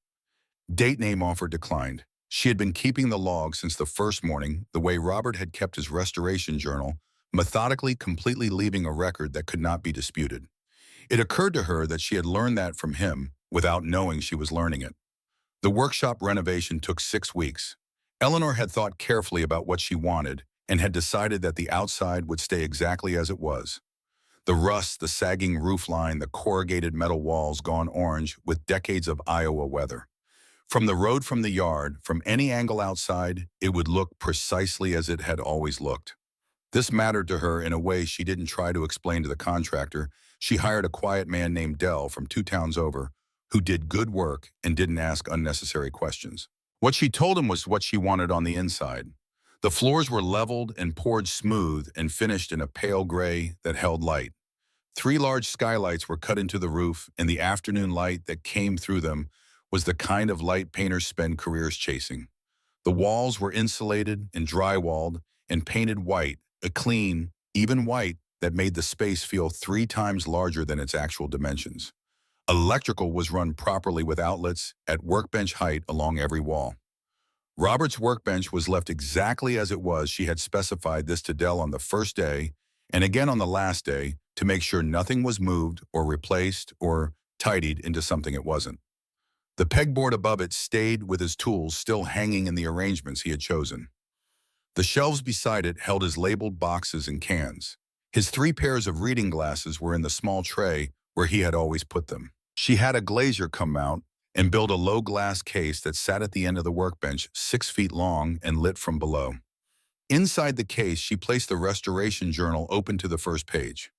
Date name offer declined. She had been keeping the log since the first morning, the way Robert had kept his restoration journal, methodically, completely leaving a record that could not be disputed. It occurred to her that she had learned that from him without knowing she was learning it. The workshop renovation took 6 weeks. Eleanor had thought carefully about what she wanted and had decided that the outside would stay exactly as it was. The rust, the sagging roofline, the corrugated metal walls gone orange with decades of Iowa weather. From the road, from the yard, from any angle outside, it would look precisely as it had always looked. This mattered to her in a way she didn't try to explain to the contractor. She hired a quiet man named Dell from 2 towns over, who did good work and didn't ask unnecessary questions. What she told him was what she wanted on the inside. The floors were leveled and poured smooth and finished in a pale gray that held light. 3 large skylights were cut into the roof, and the afternoon light that came through them was the kind of light painters spend careers chasing. The walls were insulated and drywalled and painted white, a clean, even white that made the space feel 3 times larger than its actual dimensions. Electrical was run properly with outlets at workbench height along every wall. Robert's workbench was left exactly as it was. She had specified this to Dell on the first day and again on the last day to make sure nothing was moved or replaced or tidied into something it wasn't. The pegboard above it stayed with his tools still hanging in the arrangements he had chosen. The shelves beside it held his labeled boxes and cans. His 3 pairs of reading glasses were in the small tray where he had always put them. She had a glazier come out and build a low glass case that sat at the end of the workbench, 6 feet long and lit from below. Inside the case, she placed the restoration journal open to the first page.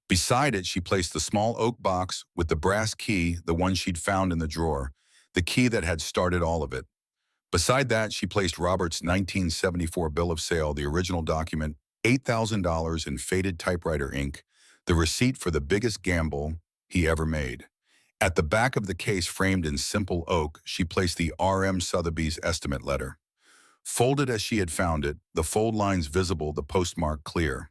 Beside it, she placed the small oak box with the brass key, the one she'd found in the drawer, the key that had started all of it. Beside that, she placed Robert's 1974 bill of sale, the original document, $8,000 in faded typewriter ink, the receipt for the biggest gamble he ever made. At the back of the case, framed in simple oak, she placed the R.M. Sotheby's estimate letter. Folded as she had found it, the fold lines visible, the postmark clear.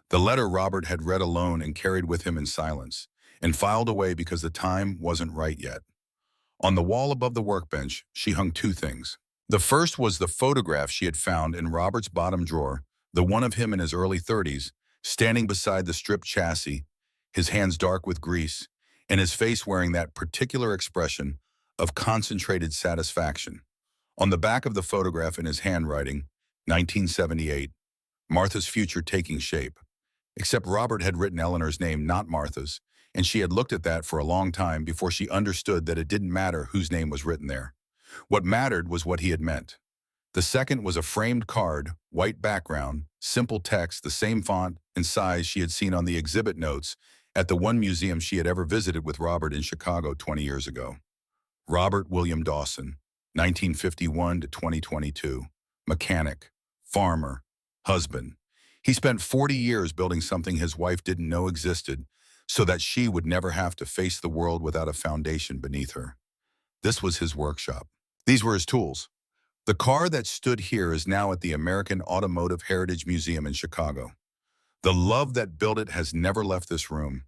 The letter Robert had read alone and carried with him in silence, and filed away because the time wasn't right yet. On the wall above the workbench, she hung 2 things. The first was the photograph she had found in Robert's bottom drawer, the one of him in his early 30s, standing beside the stripped chassis, his hands dark with grease, and his face wearing that particular expression of concentrated satisfaction. On the back of the photograph in his handwriting, 1978, Martha's future taking shape. Except Robert had written Eleanor's name, not Martha's, and she had looked at that for a long time before she understood that it didn't matter whose name was written there. What mattered was what he had meant. The second was a framed card, white background, simple text, the same font and size she had seen on the exhibit notes at the one museum she had ever visited with Robert in Chicago 20 years ago. Robert William Dawson, 1951 to 2022. Mechanic, farmer, husband. He spent 40 years building something his wife didn't know existed so that she would never have to face the world without a foundation beneath her. This was his workshop. These were his tools. The car that stood here is now at the American Automotive Heritage Museum in Chicago. The love that built it has never left this room.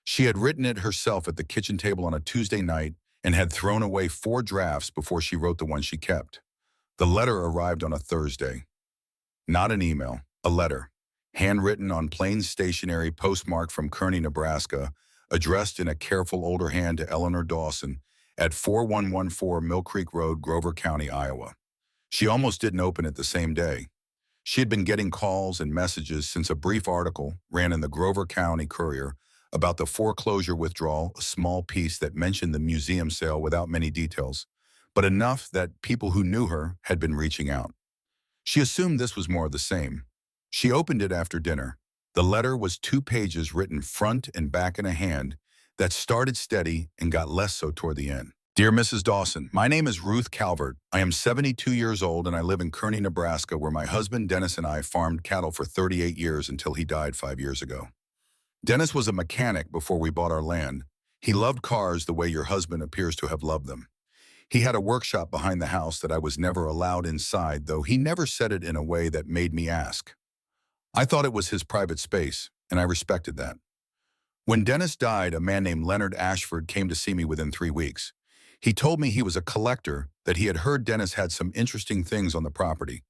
She had written it herself at the kitchen table on a Tuesday night and had thrown away 4 drafts before she wrote the one she kept. The letter arrived on a Thursday. Not an email, a letter, handwritten on plain stationery, postmarked from Kearney, Nebraska, addressed in a careful older hand to Eleanor Dawson at 4114 Mill Creek Road, Grover County, Iowa. She almost didn't open it the same day. She had been getting calls and messages since a brief article ran in the Grover County Courier about the foreclosure withdrawal, a small piece that mentioned the museum sale without many details, but enough that people who knew her had been reaching out. She assumed this was more of the same. She opened it after dinner. The letter was 2 pages written front and back in a hand that started steady and got less so toward the end. Dear Mrs. Dawson, my name is Ruth Calvert. I am 72 years old and I live in Kearney, Nebraska, where my husband Dennis and I farmed cattle for 38 years until he died 5 years ago. Dennis was a mechanic before we bought our land. He loved cars the way your husband appears to have loved them. He had a workshop behind the house that I was never allowed inside, though he never said it in a way that made me ask. I thought it was his private space, and I respected that. When Dennis died, a man named Leonard Ashford came to see me within 3 weeks. He told me he was a collector, that he had heard Dennis had some interesting things on the property.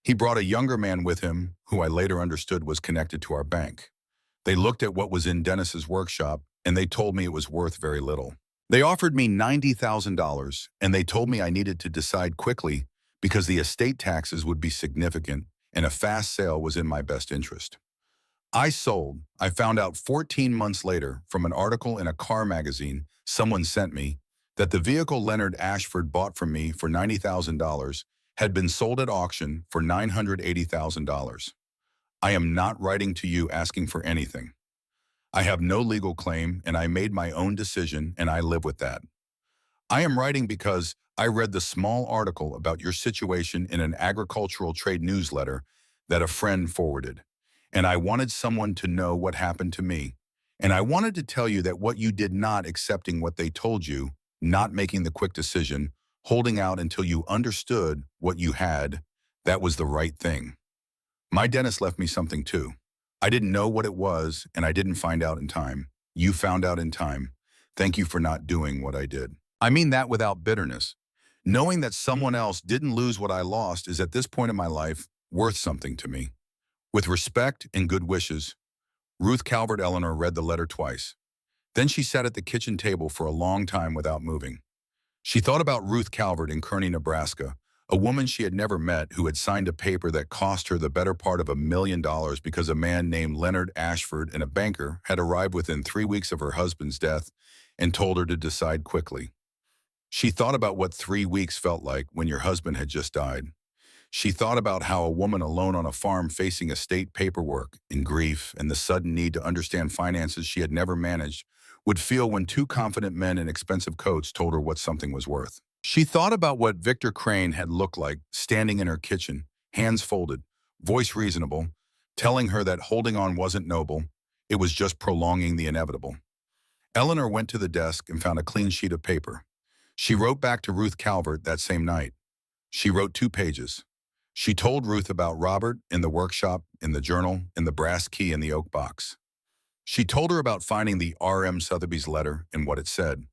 He brought a younger man with him, who I later understood was connected to our bank. They looked at what was in Dennis's workshop, and they told me it was worth very little. They offered me $90,000, and they told me I needed to decide quickly because the estate taxes would be significant, and a fast sale was in my best interest. I sold. I found out 14 months later from an article in a car magazine someone sent me that the vehicle Leonard Ashford bought from me for $90,000 had been sold at auction for $980,000. I am not writing to you asking for anything. I have no legal claim, and I made my own decision, and I live with that. I am writing because I read the small article about your situation in an agricultural trade newsletter that a friend forwarded, and I wanted someone to know what happened to me. And I wanted to tell you that what you did, not accepting what they told you, not making the quick decision, holding out until you understood what you had, that was the right thing. My Dennis left me something too. I didn't know what it was, and I didn't find out in time. You found out in time. Thank you for not doing what I did. I mean that without bitterness. Knowing that someone else didn't lose what I lost is, at this point in my life, worth something to me. With respect and good wishes, Ruth Calvert. Eleanor read the letter twice. Then she sat at the kitchen table for a long time without moving. She thought about Ruth Calvert in Kearney, Nebraska, a woman she had never met who had signed a paper that cost her the better part of $1 million because a man named Leonard Ashford and a banker had arrived within 3 weeks of her husband's death and told her to decide quickly. She thought about what 3 weeks felt like when your husband had just died. She thought about how a woman alone on a farm facing estate paperwork and grief and the sudden need to understand finances she had never managed would feel when 2 confident men in expensive coats told her what something was worth. She thought about what Victor Crane had looked like, standing in her kitchen, hands folded, voice reasonable, telling her that holding on wasn't noble, it was just prolonging the inevitable. Eleanor went to the desk and found a clean sheet of paper. She wrote back to Ruth Calvert that same night. She wrote 2 pages. She told Ruth about Robert in the workshop, in the journal, in the brass key in the oak box. She told her about finding the R.M. Sotheby's letter and what it said.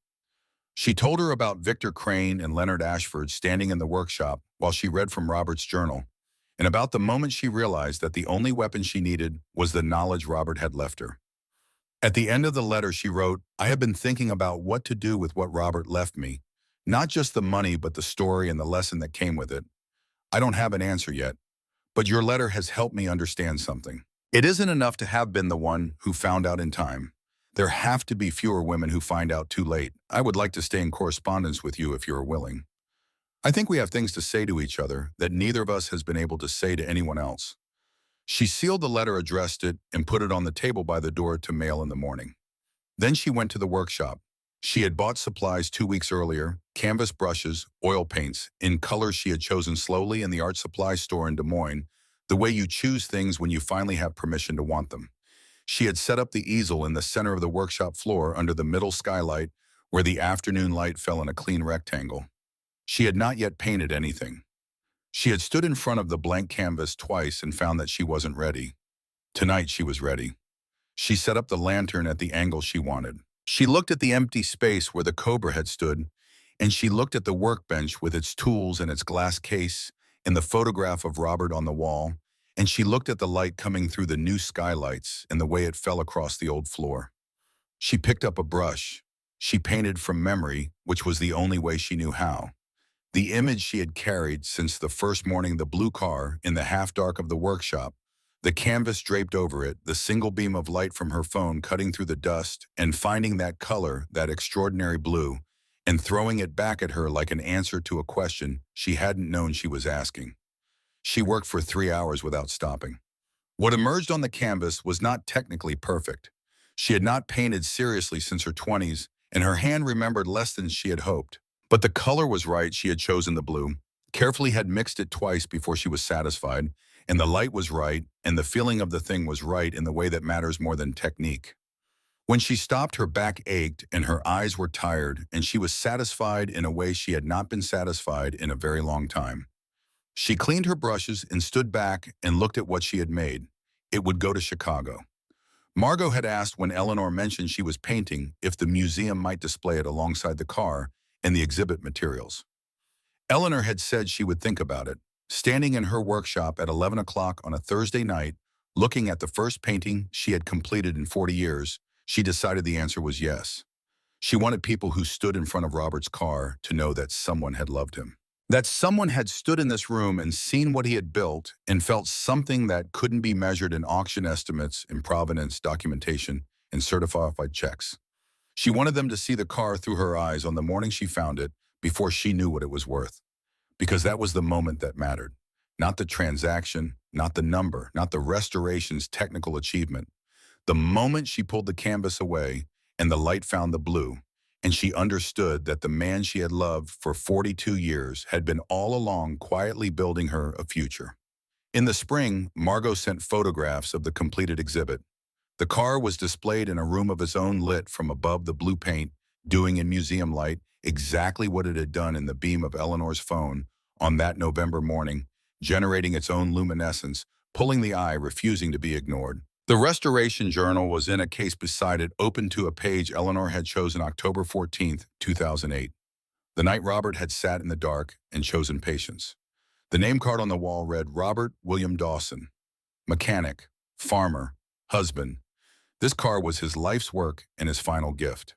She told her about Victor Crane and Leonard Ashford standing in the workshop while she read from Robert's journal, and about the moment she realized that the only weapon she needed was the knowledge Robert had left her. At the end of the letter, she wrote, I have been thinking about what to do with what Robert left me, not just the money, but the story and the lesson that came with it. I don't have an answer yet, but your letter has helped me understand something. It isn't enough to have been the one who found out in time. There have to be fewer women who find out too late. I would like to stay in correspondence with you if you're willing. I think we have things to say to each other that neither of us has been able to say to anyone else. She sealed the letter, addressed it, and put it on the table by the door to mail in the morning. Then she went to the workshop. She had bought supplies 2 weeks earlier, canvas brushes, oil paints, in colors she had chosen slowly in the art supply store in Des Moines, the way you choose things when you finally have permission to want them. She had set up the easel in the center of the workshop floor under the middle skylight where the afternoon light fell in a clean rectangle. She had not yet painted anything. She had stood in front of the blank canvas twice and found that she wasn't ready. Tonight she was ready. She set up the lantern at the angle she wanted. She looked at the empty space where the Cobra had stood, and she looked at the workbench with its tools and its glass case and the photograph of Robert on the wall, and she looked at the light coming through the new skylights and the way it fell across the old floor. She picked up a brush. She painted from memory, which was the only way she knew how. The image she had carried since the first morning, the blue car in the half-dark of the workshop, the canvas draped over it, the single beam of light from her phone cutting through the dust and finding that color, that extraordinary blue, and throwing it back at her like an answer to a question she hadn't known she was asking. She worked for 3 hours without stopping. What emerged on the canvas was not technically perfect. She had not painted seriously since her 20s, and her hand remembered less than she had hoped. But the color was right. She had chosen the blue, carefully had mixed it twice before she was satisfied, and the light was right, and the feeling of the thing was right in the way that matters more than technique. When she stopped, her back ached and her eyes were tired, and she was satisfied in a way she had not been satisfied in a very long time. She cleaned her brushes and stood back and looked at what she had made. It would go to Chicago. Margot had asked when Eleanor mentioned she was painting if the museum might display it alongside the car and the exhibit materials. Eleanor had said she would think about it. Standing in her workshop at 11 o'clock on a Thursday night, looking at the first painting she had completed in 40 years, she decided the answer was yes. She wanted people who stood in front of Robert's car to know that someone had loved him. That someone had stood in this room and seen what he had built and felt something that couldn't be measured in auction estimates, in provenance, documentation, and certified checks. She wanted them to see the car through her eyes on the morning she found it before she knew what it was worth. Because that was the moment that mattered. Not the transaction, not the number, not the restoration's technical achievement. The moment she pulled the canvas away and the light found the blue, and she understood that the man she had loved for 42 years had been all along quietly building her a future. In the spring, Margot sent photographs of the completed exhibit. The car was displayed in a room of its own, lit from above the blue paint, doing in museum light exactly what it had done in the beam of Eleanor's phone on that November morning, generating its own luminescence, pulling the eye, refusing to be ignored. The Restoration Journal was in a case beside it, open to a page Eleanor had chosen October 14th, 2008. The night Robert had sat in the dark and chosen patience. The name card on the wall read Robert William Dawson, mechanic, farmer, husband. This car was his life's work and his final gift.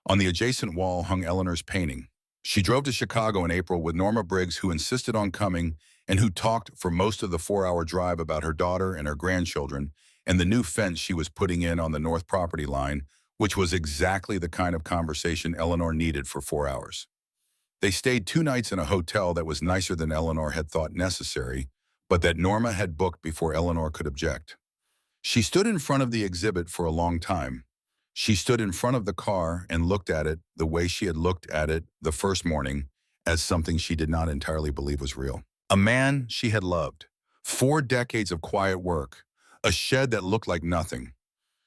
On the adjacent wall hung Eleanor's painting. She drove to Chicago in April with Norma Briggs, who insisted on coming and who talked for most of the 4-hour drive about her daughter and her grandchildren and the new fence she was putting in on the north property line, which was exactly the kind of conversation Eleanor needed for 4 hours. They stayed 2 nights in a hotel that was nicer than Eleanor had thought necessary, but that Norma had booked before Eleanor could object. She stood in front of the exhibit for a long time. She stood in front of the car and looked at it the way she had looked at it the first morning, as something she did not entirely believe was real. A man she had loved. 4 decades of quiet work. A shed that looked like nothing.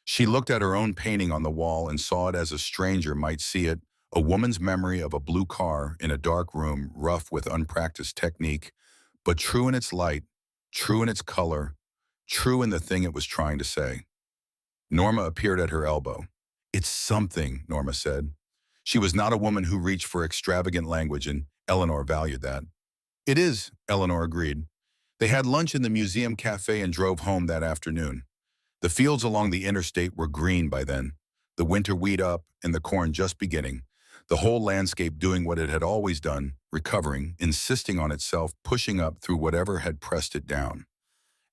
She looked at her own painting on the wall and saw it as a stranger might see it, a woman's memory of a blue car in a dark room, rough with unpracticed technique, but true in its light, true in its color, true in the thing it was trying to say. Norma appeared at her elbow. "It's something," Norma said. She was not a woman who reached for extravagant language, and Eleanor valued that. "It is," Eleanor agreed. They had lunch in the museum cafe and drove home that afternoon. The fields along the interstate were green by then, the winter wheat up and the corn just beginning, the whole landscape doing what it had always done, recovering, insisting on itself, pushing up through whatever had pressed it down.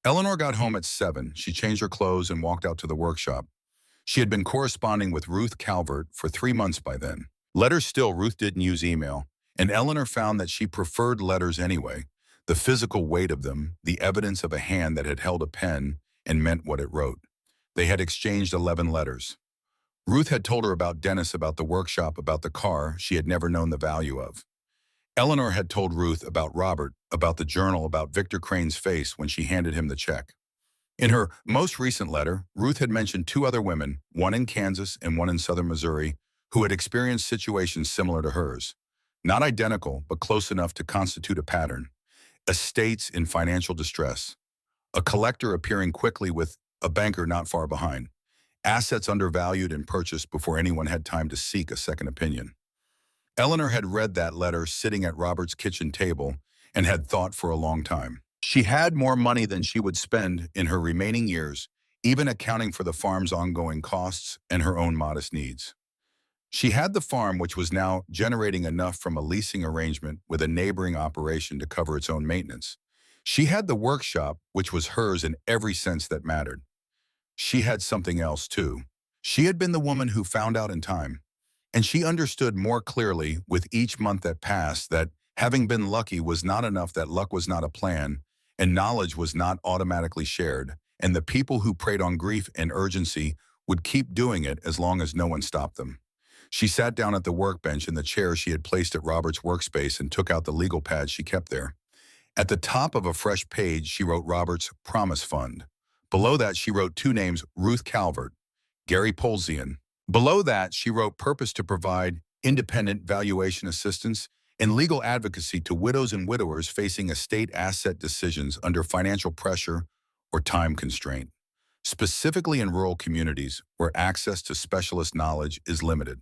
Eleanor got home at 7. She changed her clothes and walked out to the workshop. She had been corresponding with Ruth Calvert for 3 months by then. Letters still, Ruth didn't use email, and Eleanor found that she preferred letters anyway. The physical weight of them, the evidence of a hand that had held a pen and meant what it wrote. They had exchanged 11 letters. Ruth had told her about Dennis, about the workshop, about the car she had never known the value of. Eleanor had told Ruth about Robert, about the journal, about Victor Crane's face when she handed him the check. In her most recent letter, Ruth had mentioned 2 other women, one in Kansas and one in southern Missouri, who had experienced situations similar to hers. Not identical, but close enough to constitute a pattern. Estates in financial distress. A collector appearing quickly with a banker not far behind. Assets undervalued and purchased before anyone had time to seek a second opinion. Eleanor had read that letter sitting at Robert's kitchen table and had thought for a long time. She had more money than she would spend in her remaining years, even accounting for the farm's ongoing costs and her own modest needs. She had the farm, which was now generating enough from a leasing arrangement with a neighboring operation to cover its own maintenance. She had the workshop, which was hers in every sense that mattered. She had something else, too. She had been the woman who found out in time, and she understood more clearly with each month that passed that having been lucky was not enough, that luck was not a plan, and knowledge was not automatically shared, and the people who preyed on grief and urgency would keep doing it as long as no one stopped them. She sat down at the workbench in the chair she had placed at Robert's workspace and took out the legal pad she kept there. At the top of a fresh page, she wrote Robert's Promise Fund. Below that, she wrote 2 names, Ruth Calvert, Gary Polzian. Below that, she wrote Purpose to provide independent valuation assistance and legal advocacy to widows and widowers facing estate asset decisions under financial pressure or time constraint, specifically in rural communities where access to specialist knowledge is limited.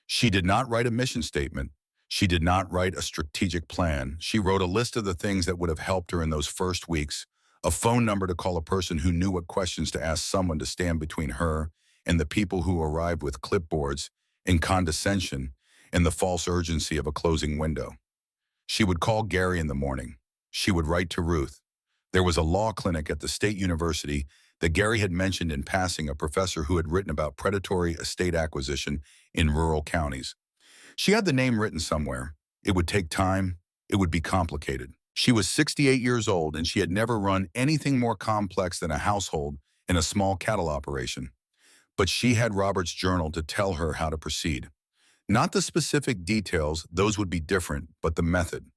She did not write a mission statement. She did not write a strategic plan. She wrote a list of the things that would have helped her in those first weeks, a phone number to call, a person who knew what questions to ask, someone to stand between her and the people who arrived with clipboards in condescension and the false urgency of a closing window. She would call Gary in the morning. She would write to Ruth. There was a law clinic at the state university that Gary had mentioned in passing, a professor who had written about predatory estate acquisition in rural counties. She had the name written somewhere. It would take time. It would be complicated. She was 68 years old, and she had never run anything more complex than a household in a small cattle operation. But she had Robert's journal to tell her how to proceed. Not the specific details, those would be different, but the method.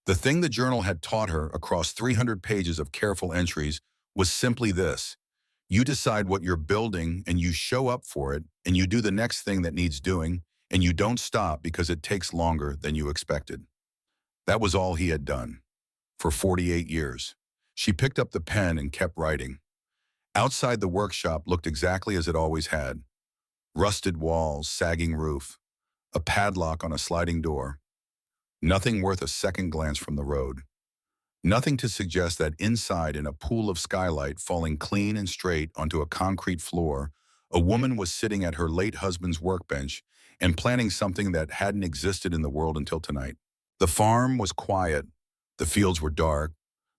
The thing the journal had taught her across 300 pages of careful entries was simply this. You decide what you're building and you show up for it, and you do the next thing that needs doing, and you don't stop because it takes longer than you expected. That was all he had done. For 48 years. She picked up the pen and kept writing. Outside, the workshop looked exactly as it always had. Rusted walls, sagging roof, a padlock on a sliding door. Nothing worth a second glance from the road. Nothing to suggest that inside, in a pool of skylight falling clean and straight onto a concrete floor, a woman was sitting at her late husband's workbench and planning something that hadn't existed in the world until tonight. The farm was quiet. The fields were dark.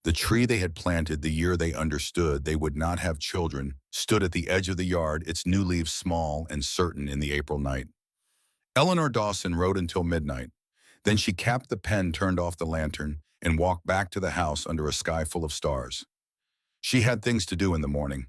The tree they had planted the year they understood they would not have children stood at the edge of the yard, its new leaves small and certain in the April night. Eleanor Dawson wrote until midnight. Then she capped the pen, turned off the lantern, and walked back to the house under a sky full of stars. She had things to do in the morning.